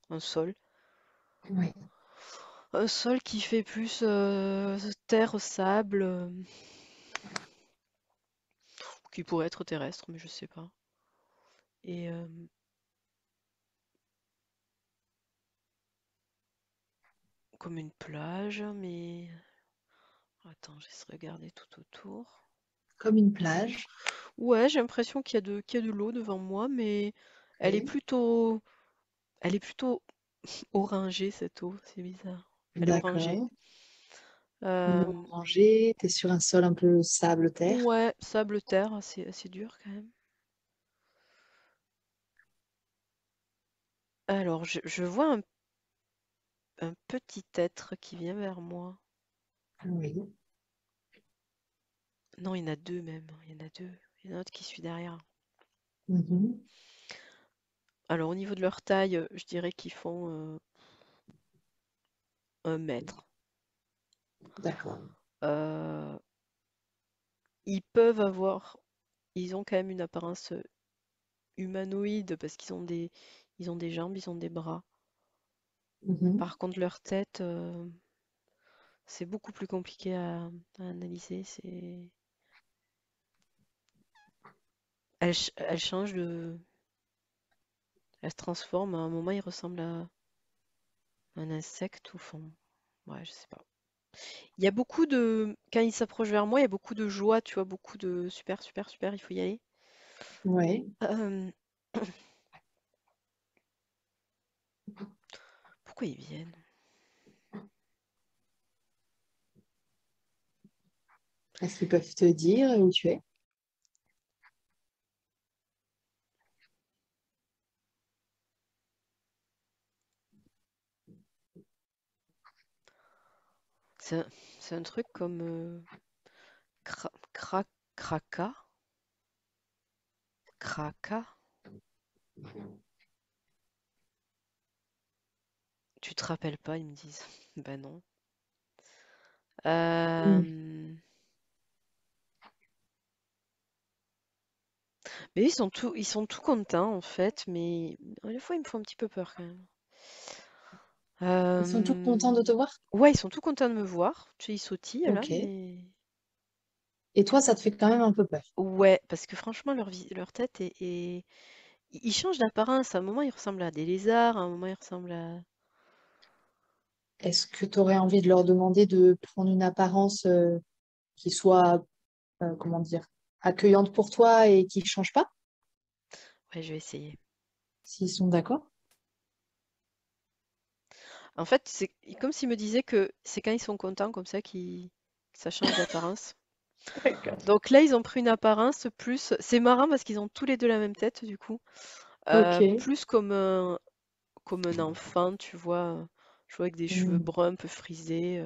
un sol. Ouais. Un sol qui fait plus terre, sable, qui pourrait être terrestre, mais je sais pas. Et comme une plage, mais attends, j'essaie de regarder tout autour. Comme une plage. Ouais, j'ai l'impression qu'il y a de l'eau devant moi, mais elle est Ok. plutôt, elle est plutôt orangée cette eau, c'est bizarre. Elle est orangée. D'accord. Euh, Orangé, t'es sur un sol un peu sable-terre. ouais, sable terre, assez dur quand même. Alors, je vois un petit être qui vient vers moi. Oui. Non, il y en a deux même. Il y en a deux. Il y en a un autre qui suit derrière. Mhm. Alors, au niveau de leur taille, je dirais qu'ils font 1 mètre. D'accord. Euh, ils peuvent avoir, ils ont quand même une apparence humanoïde parce ils ont des jambes, ils ont des bras. Mhm. Par contre, leur tête, c'est beaucoup plus compliqué à analyser. Elle change elle se transforme. À un moment, il ressemble à un insecte ou fond. Ouais, je sais pas. Il y a beaucoup de, quand il s'approche vers moi, il y a beaucoup de joie, tu vois, beaucoup de super, super, super, il faut y aller. Ouais. Euh, Pourquoi ils viennent? Est-ce qu'ils peuvent te dire où tu es? C'est un, c'est un truc comme Kraka, Kraka. Tu te rappelles pas, ils me disent. Ben non. Mm. Euh, Mais ils sont tout contents en fait, mais des fois ils me font un petit peu peur quand même. Ils sont tous contents Euh, de te voir? Ouais, ils sont tout contents de me voir. Tu sais, ils sautillent là, Ok. mais Et toi, ça te fait quand même un peu peur. ouais, parce que franchement leur tête ils changent d'apparence. À un moment ils ressemblent à des lézards, à un moment ils ressemblent à Est-ce que tu aurais envie de leur demander de prendre une apparence qui soit, comment dire, accueillante pour toi et qui ne change pas, ouais, je vais essayer. s'ils sont d'accord? En fait, c'est comme s'ils me disaient que c'est quand ils sont contents comme ça que ça change d'apparence. D'accord. Donc là, ils ont pris une apparence plus. C'est marrant parce qu'ils ont tous les deux la même tête, du coup. Ok. Plus comme un enfant, tu vois. Je vois avec des cheveux Mm. bruns un peu frisés.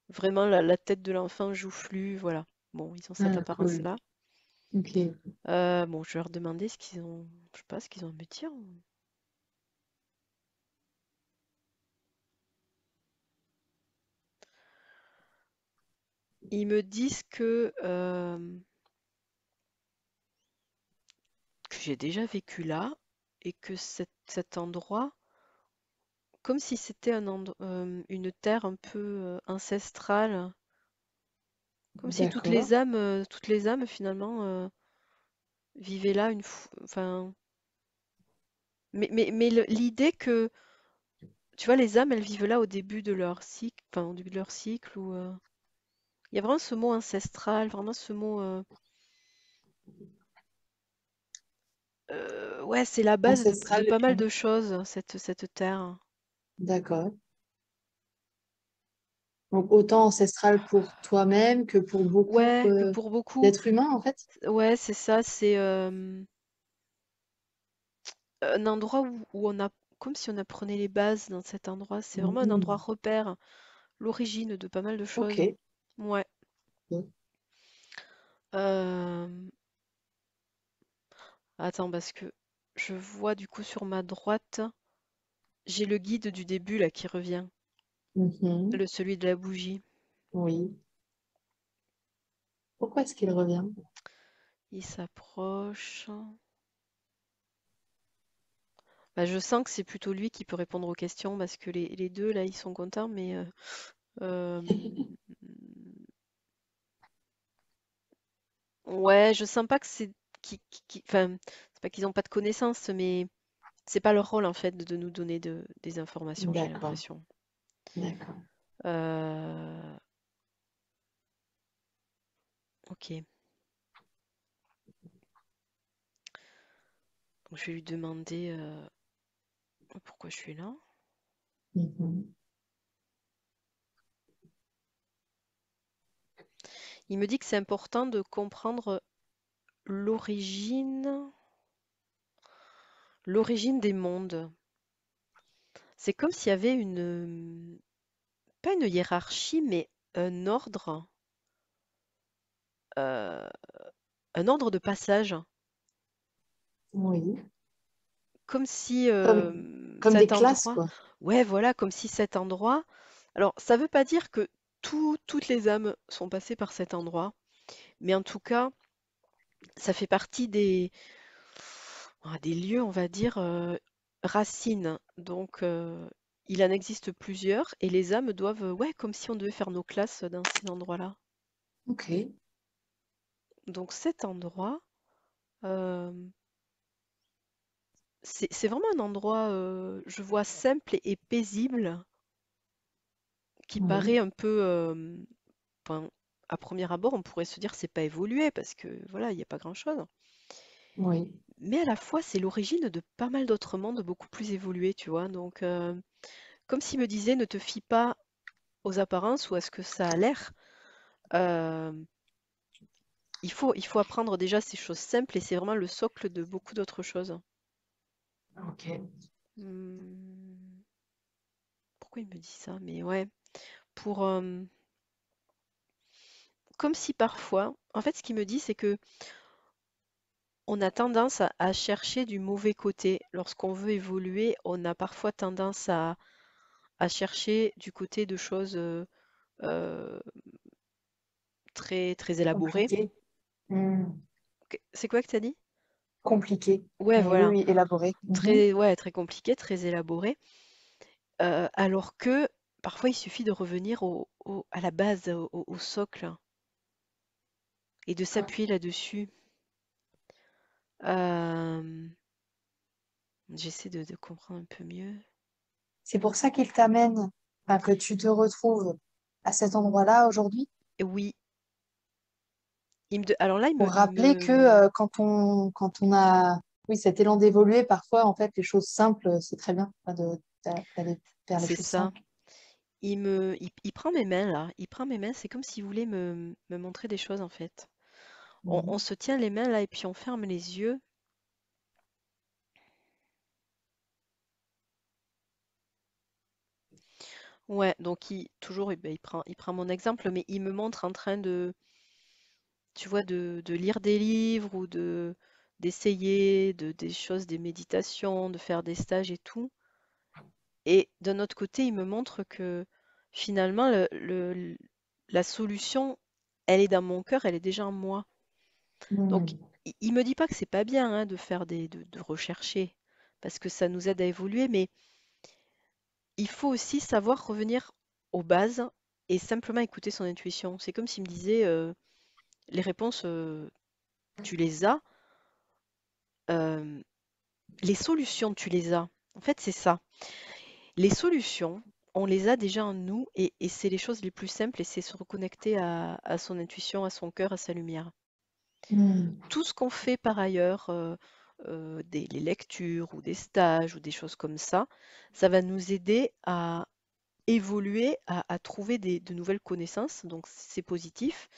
Vraiment la tête de l'enfant joufflue, voilà. Bon, ils ont cette Ah, cool. apparence-là. Ok. Bon, je vais leur demander ce qu'ils ont. Je sais pas ce qu'ils ont à me dire. Ils me disent que j'ai déjà vécu là et que cet endroit, comme si c'était une terre un peu ancestrale, comme si D'accord. toutes les âmes finalement vivaient là enfin, l'idée que, tu vois, les âmes, elles vivent là au début de leur cycle, enfin au début de leur cycle, ou il y a vraiment ce mot ancestral, vraiment ce mot, ouais, c'est la base de Ancestral. pas mal de choses, cette terre. D'accord. Donc, autant ancestral pour toi-même que pour beaucoup Ouais, que pour beaucoup, d'êtres humains, en fait. ouais, c'est ça, c'est un endroit où on a, comme si on apprenait les bases dans cet endroit. C'est vraiment un endroit Mhm. repère, l'origine de pas mal de Ok. choses. Ouais. Euh, Attends, parce que je vois du coup sur ma droite, j'ai le guide du début là qui revient, Mhm. celui de la bougie. Oui. Pourquoi est-ce qu'il revient? Il s'approche. Bah, je sens que c'est plutôt lui qui peut répondre aux questions parce que les deux là, ils sont contents, mais euh, ouais, je sens pas que enfin, c'est pas qu'ils ont pas de connaissances, mais c'est pas leur rôle en fait de nous donner des informations, j'ai D'accord. l'impression. D'accord. Euh, ok, donc je vais lui demander pourquoi je suis là. Mhm. Il me dit que c'est important de comprendre l'origine, l'origine des mondes. c'est comme s'il y avait pas une hiérarchie, mais un ordre, euh, un ordre de passage. Oui. Comme si Comme, comme des cet classes, endroit, quoi. ouais, voilà, comme si cet endroit. Alors, ça veut pas dire que toutes les âmes sont passées par cet endroit, mais en tout cas, ça fait partie des lieux, on va dire, racines. Donc, il en existe plusieurs et les âmes doivent, ouais, comme si on devait faire nos classes dans ces endroits-là. Ok. Donc, cet endroit, euh, c'est vraiment un endroit, je vois, simple et paisible, qui Oui. paraît un peu, enfin, à premier abord, on pourrait se dire c'est pas évolué parce que voilà, il n'y a pas grand-chose. Oui. Mais à la fois, c'est l'origine de pas mal d'autres mondes beaucoup plus évolués, tu vois. Donc, comme s'il me disait, ne te fie pas aux apparences ou à ce que ça a l'air. Euh, il faut apprendre déjà ces choses simples et c'est vraiment le socle de beaucoup d'autres choses. Ok. Hmm, pourquoi il me dit ça? Mais ouais, pour comme si parfois, en fait, ce qu'il me dit, c'est que on a tendance à chercher du mauvais côté. Lorsqu'on veut évoluer, on a parfois tendance à chercher du côté de choses euh, très, très élaborées. Compliqué. Hmm. C'est quoi que tu as dit? Compliqué. Ouais, Mais oui, voilà. oui, élaboré. Mhm. Très, ouais, très compliqué, très élaboré. Alors que parfois, il suffit de revenir à la base, au socle, et de Ouais. s'appuyer là-dessus. Euh, j'essaie de comprendre un peu mieux. C'est pour ça qu'il t'amène, enfin, que tu te retrouves à cet endroit-là aujourd'hui, Et oui, alors là, pour rappeler que quand on a, oui, cet élan d'évoluer, parfois, en fait, les choses simples, c'est très bien, enfin, d'aller vers les c'est choses ça. simples. Il prend mes mains là, il prend mes mains, c'est comme s'il voulait me montrer des choses en fait. On Mhm. se tient les mains là et puis on ferme les yeux. Ouais, donc toujours, eh ben, il prend mon exemple, mais il me montre en train tu vois, de lire des livres ou d'essayer des choses, des méditations, de faire des stages et tout. Et d'un autre côté, il me montre que finalement, la solution, elle est dans mon cœur, elle est déjà en moi. Donc, Mhm. il me dit pas que c'est pas bien hein, de faire de rechercher, parce que ça nous aide à évoluer, mais il faut aussi savoir revenir aux bases et simplement écouter son intuition. C'est comme s'il me disait, les réponses, tu les as, euh, les solutions, tu les as. En fait, c'est ça. Les solutions, on les a déjà en nous et c'est les choses les plus simples et c'est se reconnecter à son intuition, à son cœur, à sa lumière. Mhm. Tout ce qu'on fait par ailleurs, les lectures ou des stages ou des choses comme ça va nous aider à évoluer, à trouver de nouvelles connaissances, donc c'est positif.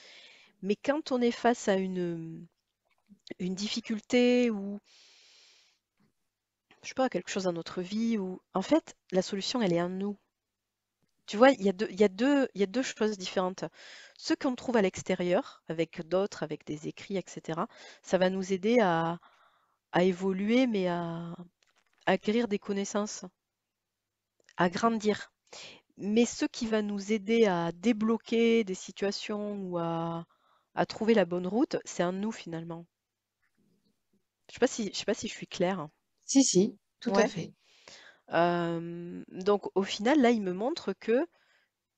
Mais quand on est face à une difficulté ou, je sais pas, quelque chose dans notre vie, ou en fait, la solution, elle est en nous. Tu vois, il y a deux choses différentes. Ce qu'on trouve à l'extérieur, avec d'autres, avec des écrits, etc., ça va nous aider à évoluer, mais à acquérir des connaissances, à grandir. Mais ce qui va nous aider à débloquer des situations ou à trouver la bonne route, c'est en nous finalement. Je sais pas si je suis claire. Si, si, tout à Ouais. fait. Donc au final, là, il me montre que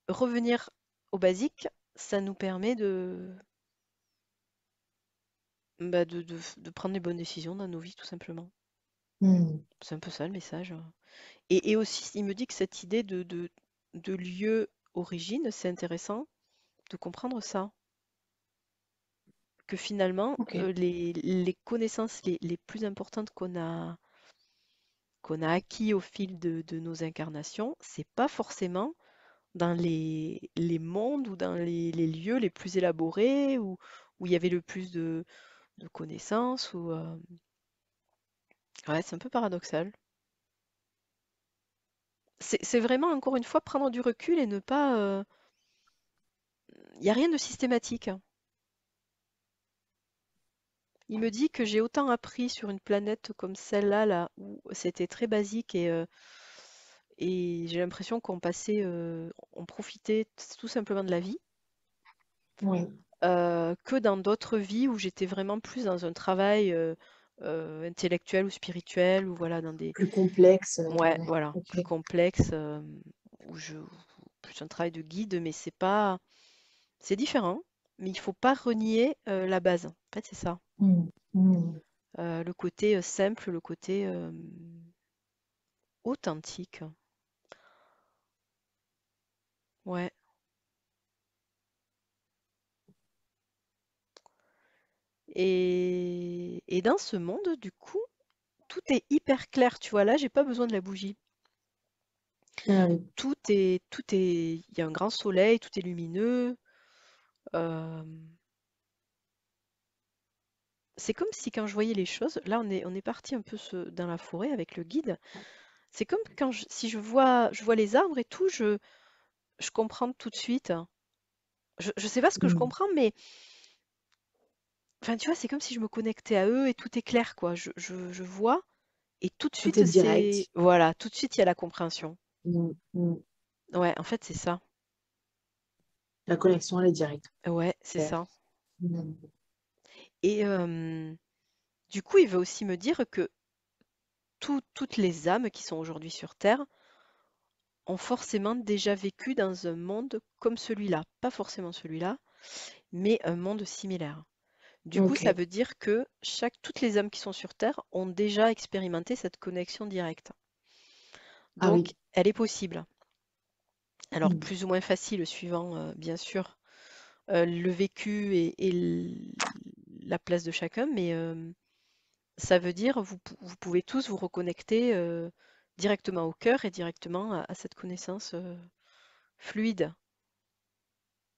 revenir au basique, ça nous permet de prendre les bonnes décisions dans nos vies, tout simplement. Mhm. C'est un peu ça le message. Et aussi, il me dit que cette idée de lieu origine, c'est intéressant de comprendre ça. Que finalement, Ok. les connaissances les plus importantes qu'on a acquis au fil de nos incarnations, c'est pas forcément dans les mondes ou dans les lieux les plus élaborés où il y avait le plus de connaissances. Ouais, c'est un peu paradoxal. c'est vraiment, encore une fois, prendre du recul et ne pas... Il n'y a rien de systématique. Il me dit que j'ai autant appris sur une planète comme celle-là, là, où c'était très basique et j'ai l'impression qu'on passait, on profitait tout simplement de la vie, Oui, que dans d'autres vies où j'étais vraiment plus dans un travail intellectuel ou spirituel, ou voilà, dans des... plus complexe. Ouais, Ouais. voilà, Ok. plus complexe, où plus un travail de guide, mais c'est pas... C'est différent, mais il faut pas renier la base. En fait, c'est ça. Mm. Mm. Le côté simple, le côté authentique. Ouais. Et dans ce monde, du coup, tout est hyper clair. Tu vois, là, j'ai pas besoin de la bougie. Ah oui. Il y a un grand soleil, tout est lumineux. euh, c'est comme si quand je voyais les choses, là, on est parti un peu dans la forêt avec le guide. C'est comme quand si je vois les arbres et tout, je comprends tout de suite. Je sais pas ce que je Mm. comprends, mais enfin, tu vois, c'est comme si je me connectais à eux et tout est clair, quoi. Je vois et tout de Tout est suite, c'est... direct. Voilà, tout de suite, il y a la compréhension. Mm. Mm. Ouais, en fait, c'est ça. La connexion, elle est directe. Ouais, c'est Claire. ça. Mm. Et du coup, il veut aussi me dire que toutes les âmes qui sont aujourd'hui sur Terre ont forcément déjà vécu dans un monde comme celui-là. Pas forcément celui-là, mais un monde similaire. Du coup, ça Ok. veut dire que toutes les âmes qui sont sur Terre ont déjà expérimenté cette connexion directe. Ah Donc, oui. elle est possible. Alors, Mm. plus ou moins facile, suivant, bien sûr, le vécu et la place de chacun, mais ça veut dire vous pouvez tous vous reconnecter directement au cœur et directement à cette connaissance fluide.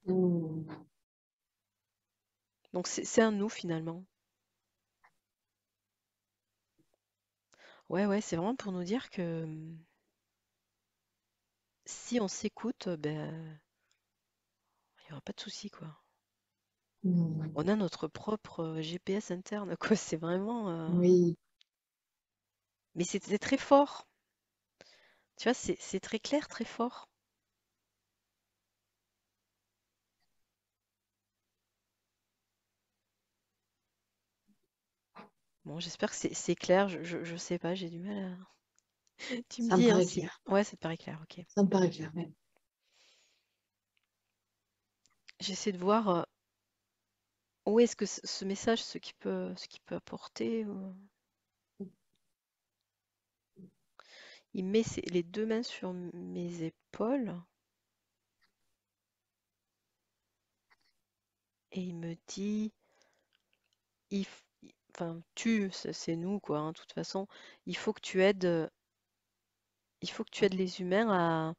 Mm. Donc c'est un nous finalement. Ouais, ouais, c'est vraiment pour nous dire que si on s'écoute, ben il n'y aura pas de souci quoi. Mm. On a notre propre GPS interne quoi. C'est vraiment. Oui. Mais c'est très fort. Tu vois, c'est très clair, très fort. Bon, j'espère que c'est clair. Je sais pas, j'ai du mal à. Tu me Ça me dis hein, paraît si. clair. Ouais, ça te paraît clair, ok. Ça me paraît clair. Ouais. J'essaie de voir où est-ce que ce message, ce qui peut apporter. Il met les deux mains sur mes épaules et il me dit, enfin, c'est nous quoi, hein, de toute façon, il faut que tu aides, euh, il faut que tu aides les humains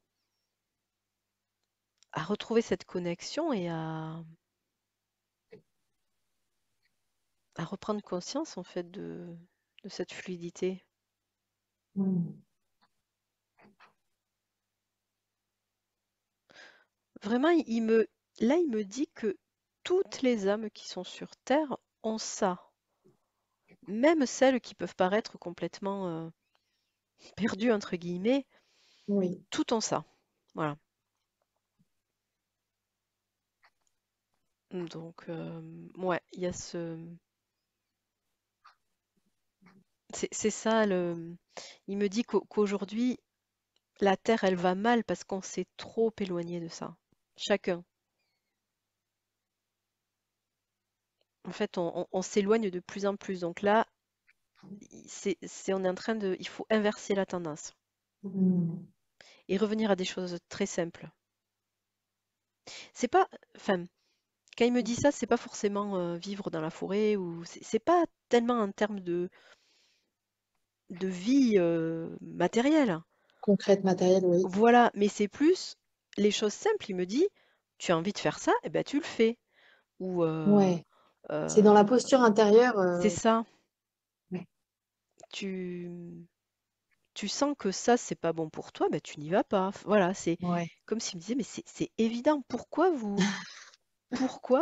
à retrouver cette connexion et à reprendre conscience en fait de cette fluidité. Mm. Vraiment, là, il me dit que toutes les âmes qui sont sur Terre ont ça. Même celles qui peuvent paraître complètement perdues, entre guillemets, Oui. tout ont ça. Voilà. Donc, ouais, il y a c'est ça, il me dit qu'aujourd'hui, la Terre, elle va mal parce qu'on s'est trop éloigné de ça. Chacun. En fait, on s'éloigne de plus en plus. Donc là, on est en train il faut inverser la tendance Mm. et revenir à des choses très simples. C'est pas, enfin, quand il me dit ça, c'est pas forcément vivre dans la forêt ou c'est pas tellement en termes de vie matérielle. Concrète, matérielle, oui. Voilà, mais c'est plus les choses simples. Il me dit, tu as envie de faire ça, eh ben tu le fais. Ou Ouais. C'est dans euh, la posture intérieure. c'est ça. Ouais. Tu tu sens que ça, c'est pas bon pour toi, ben tu n'y vas pas. Voilà, c'est Ouais, comme s'il me disait, mais c'est évident, pourquoi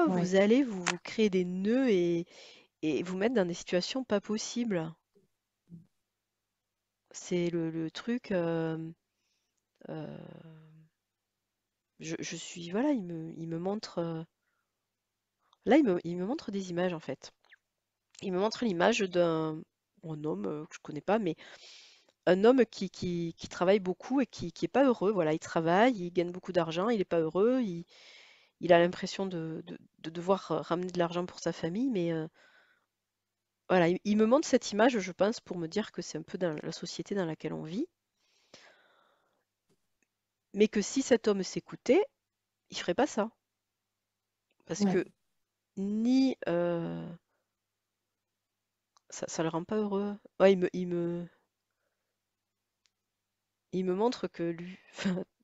ouais, vous allez vous créer des nœuds et vous mettre dans des situations pas possibles? C'est le truc, euh, je suis, voilà, il me montre, là, il me montre des images en fait. Il me montre l'image un homme que je connais pas, mais un homme qui travaille beaucoup et qui est pas heureux. Voilà, il travaille, il gagne beaucoup d'argent, il est pas heureux, il a l'impression de devoir ramener de l'argent pour sa famille, mais voilà, il me montre cette image, je pense, pour me dire que c'est un peu dans la société dans laquelle on vit, mais que si cet homme s'écoutait, il ferait pas ça. Parce ouais. que ni ça le rend pas heureux. Ouais, il me montre que lui,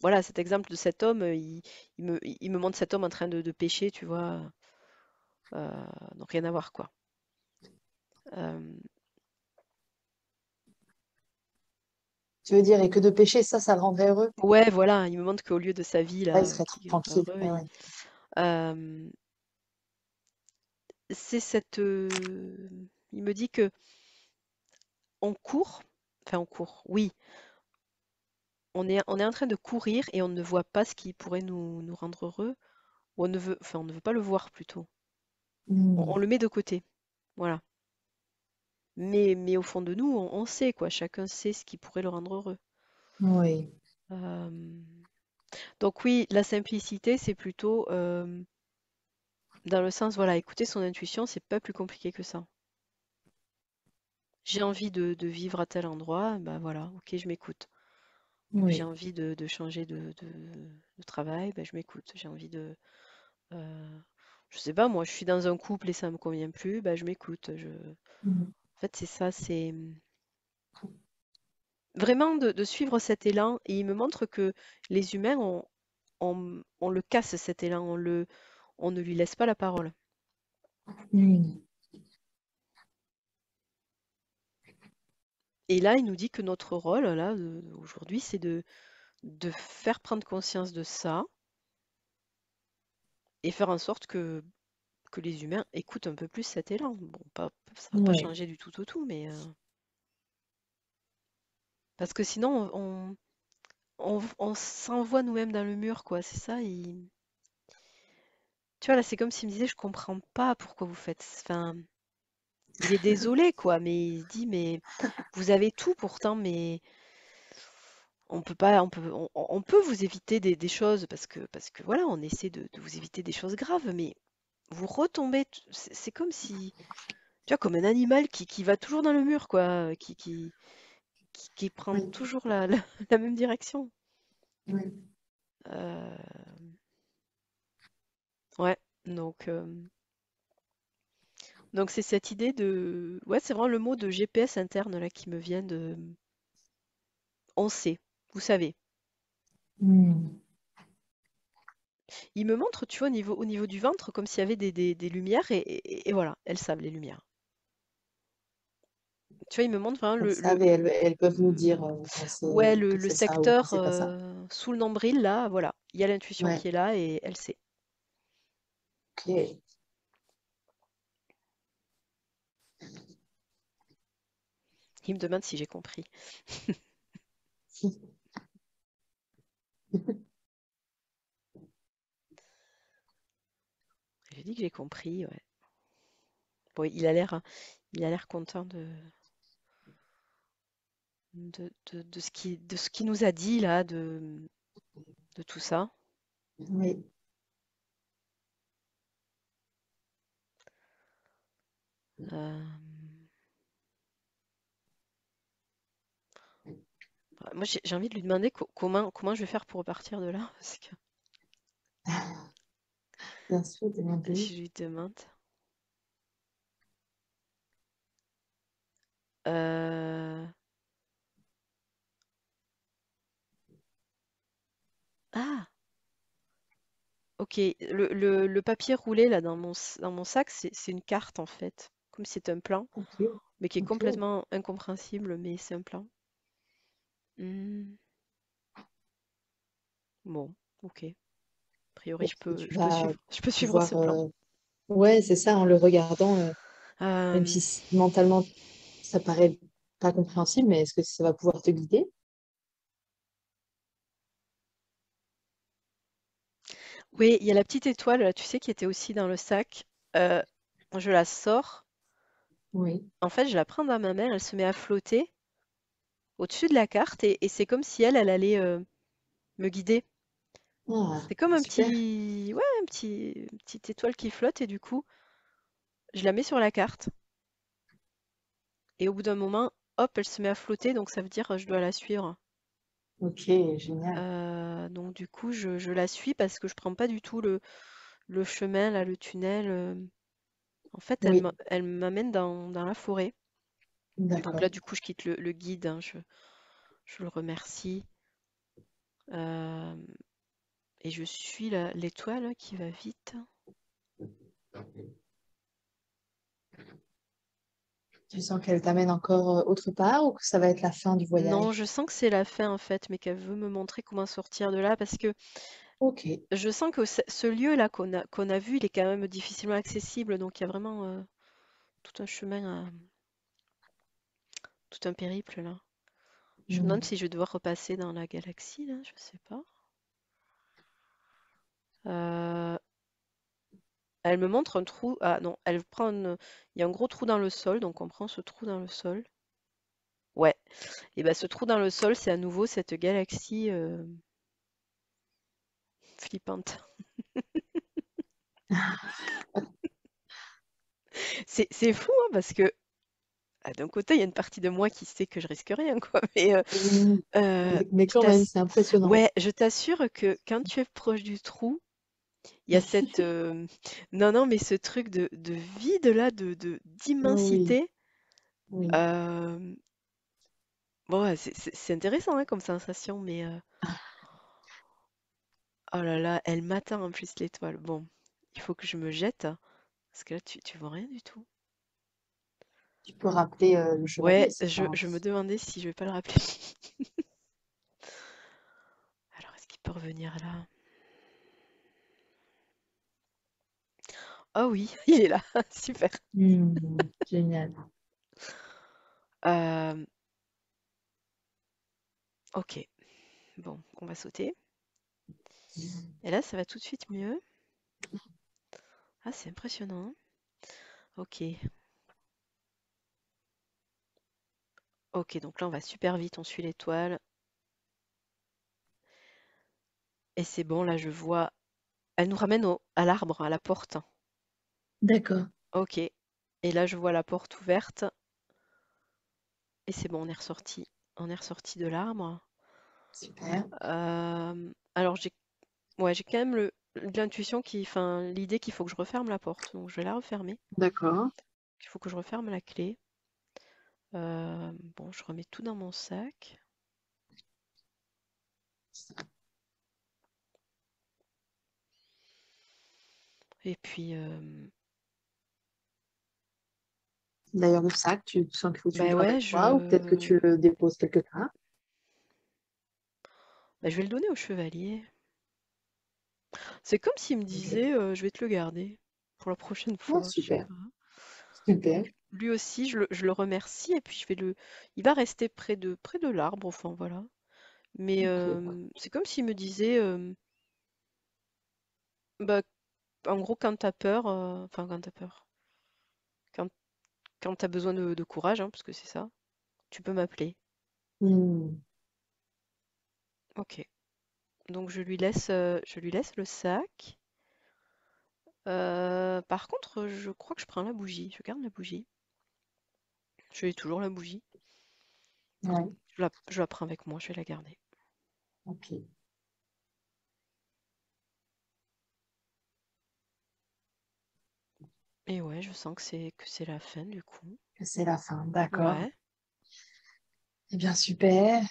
voilà, cet exemple de cet homme, il me montre cet homme en train de pêcher, tu vois. Donc rien à voir, quoi. Euh, Tu veux dire, et que de pécher, ça le rendrait heureux? ouais, voilà, il me montre qu'au lieu de sa vie, Là, il là, serait qui est pas tranquille. heureux, Ouais, ouais. euh, c'est cette... il me dit que on court, enfin on court, oui, on est en train de courir et on ne voit pas ce qui pourrait nous rendre heureux, ou on ne veut pas le voir plutôt. On Hmm. le met de côté, voilà. Mais au fond de nous, on sait, quoi, chacun sait ce qui pourrait le rendre heureux. Oui, Euh, donc oui, la simplicité, c'est plutôt dans le sens, voilà, écouter son intuition, c'est pas plus compliqué que ça. J'ai envie de vivre à tel endroit, bah voilà, ok, je m'écoute. J'ai oui. envie de changer de travail, bah je m'écoute. J'ai envie euh, je sais pas, moi, je suis dans un couple et ça me convient plus, bah je m'écoute. Mhm. En fait, c'est ça, c'est vraiment de suivre cet élan. Et il me montre que les humains, on le casse cet élan, on ne lui laisse pas la parole. Hmm. Et là, il nous dit que notre rôle, là, aujourd'hui, c'est de faire prendre conscience de ça et faire en sorte que les humains écoutent un peu plus cet élan. Bon, ça va pas Ouais, changer du tout au tout, mais parce que sinon, on s'envoie nous-mêmes dans le mur, quoi. C'est ça. Tu vois, là, c'est comme s'il me disait, je comprends pas pourquoi vous faites. Enfin, il est désolé, quoi, mais il se dit, mais vous avez tout pourtant, mais on peut pas, on peut vous éviter des choses parce que voilà, on essaie de vous éviter des choses graves, mais vous retombez. C'est comme si, tu vois, comme un animal qui va toujours dans le mur, quoi, qui prend oui, toujours la même direction. oui. Euh, ouais, donc donc c'est cette idée de, ouais, c'est vraiment le mot de GPS interne là qui me vient de, on sait, vous savez. Hmm. Il me montre, tu vois, au niveau du ventre, comme s'il y avait des lumières et voilà, elles savent les lumières. Tu vois, il me montre vraiment Elles savent et elles peuvent nous dire quand ouais, que le c'est ça ou quand secteur c'est pas ça. sous le nombril là, voilà, il y a l'intuition Ouais, qui est là et elle sait. ok. Il me demande si j'ai compris. J'ai dit que j'ai compris, ouais. Bon, il a l'air content de ce qu'il nous a dit là, de tout ça. Oui, Euh, moi, j'ai envie de lui demander comment je vais faire pour repartir de là, parce que bien sûr, demander. je lui demande. Euh, Ah, ok. Le papier roulé là dans mon sac, c'est une carte en fait, comme si c'était un plan, Ok, mais qui est ok. complètement incompréhensible, mais c'est un plan. Hmm, bon, ok. A priori, Et puis tu je peux vas suivre. Je peux suivre ce pouvoir... plan. Ouais, c'est ça, en le regardant, même Euh, si mentalement, ça paraît pas compréhensible, mais est-ce que ça va pouvoir te guider? oui, il y a la petite étoile, là, tu sais, qui était aussi dans le sac. Euh, je la sors. Oui. En fait, je la prends dans ma main, elle se met à flotter au-dessus de la carte et c'est comme si elle allait me guider. Ah, C'est comme un super. petit, ouais, une petite étoile qui flotte et du coup, je la mets sur la carte et au bout d'un moment, hop, elle se met à flotter, donc ça veut dire je dois la suivre. Ok, génial. Donc du coup, je la suis parce que je prends pas du tout le chemin, là, le tunnel. En fait, Oui, elle m'amène dans la forêt. Donc d'accord. là, du coup, je quitte le guide, hein, je le remercie. euh, et je suis l'étoile qui va vite. Tu sens qu'elle t'amène encore autre part ou que ça va être la fin du Non, voyage? je sens que c'est la fin en fait, mais qu'elle veut me montrer comment sortir de là parce que Ok. je sens que ce lieu-là qu'on a vu, il est quand même difficilement accessible, donc il y a vraiment tout un chemin, tout un périple là. Je me demande Hmm. si je vais devoir repasser dans la galaxie là, je sais pas. Euh, Elle me montre un trou. Ah non, il y a un gros trou dans le sol, donc on prend ce trou dans le sol. Ouais. Et ben ce trou dans le sol, c'est à nouveau cette galaxie flippante. C'est fou hein, parce que d'un côté, il y a une partie de moi qui sait que je risque rien, quoi. Mais Oui, mais je quand même, c'est impressionnant. ouais, je t'assure que quand tu es proche du trou, il y a cette non non, mais ce truc de vide là, Oui, d'immensité. oui. euh, Bon, ouais, c'est intéressant hein, comme sensation, mais oh là là, elle m'atteint en plus l'étoile. Bon, il faut que je me jette, parce que là, tu vois rien du tout. Tu peux rappeler le chevalier Ouais, si tu as je me envie. demandais si je vais pas le rappeler. Alors, est-ce qu'il peut revenir là? Ah oui, il est là. Super. Génial. Euh, ok, bon, on va sauter. Et là, ça va tout de suite mieux. Ah, c'est impressionnant. Ok, ok, donc là, on va super vite, on suit l'étoile. Et c'est bon, là, je vois. Elle nous ramène à l'arbre, à la porte. D'accord. Ok. Et là, je vois la porte ouverte. Et c'est bon, on est ressorti. On est ressorti de l'arbre. Super. Alors j'ai quand même l'intuition enfin l'idée qu'il faut que je referme la porte. Donc je vais la refermer. D'accord. Il faut que je referme la clé. Bon, je remets tout dans mon sac. Et puis D'ailleurs, le sac, tu sens qu'il faut que tu le bah gardes ouais, avec toi ou peut-être que tu le déposes quelque part. je vais le donner au chevalier. C'est comme s'il me Ok. disait je vais te le garder pour la prochaine Oh, fois. Je sais super. pas. Super. Donc lui aussi, je le remercie et puis il va rester près de l'arbre. Enfin voilà. Mais Ok. c'est comme s'il me disait, bah, en gros, quand t'as peur, enfin quand t'as peur, quand, quand t'as besoin de courage, hein, parce que c'est ça, tu peux m'appeler. Hmm. Ok. Donc je lui laisse le sac. Par contre, je crois que je prends la bougie. Je garde la bougie. Je l'ai toujours la bougie. Ouais. Je la prends avec moi. Je vais la garder. Ok. Et ouais, je sens que c'est la fin du coup. C'est la fin. D'accord. Ouais. Eh bien, super.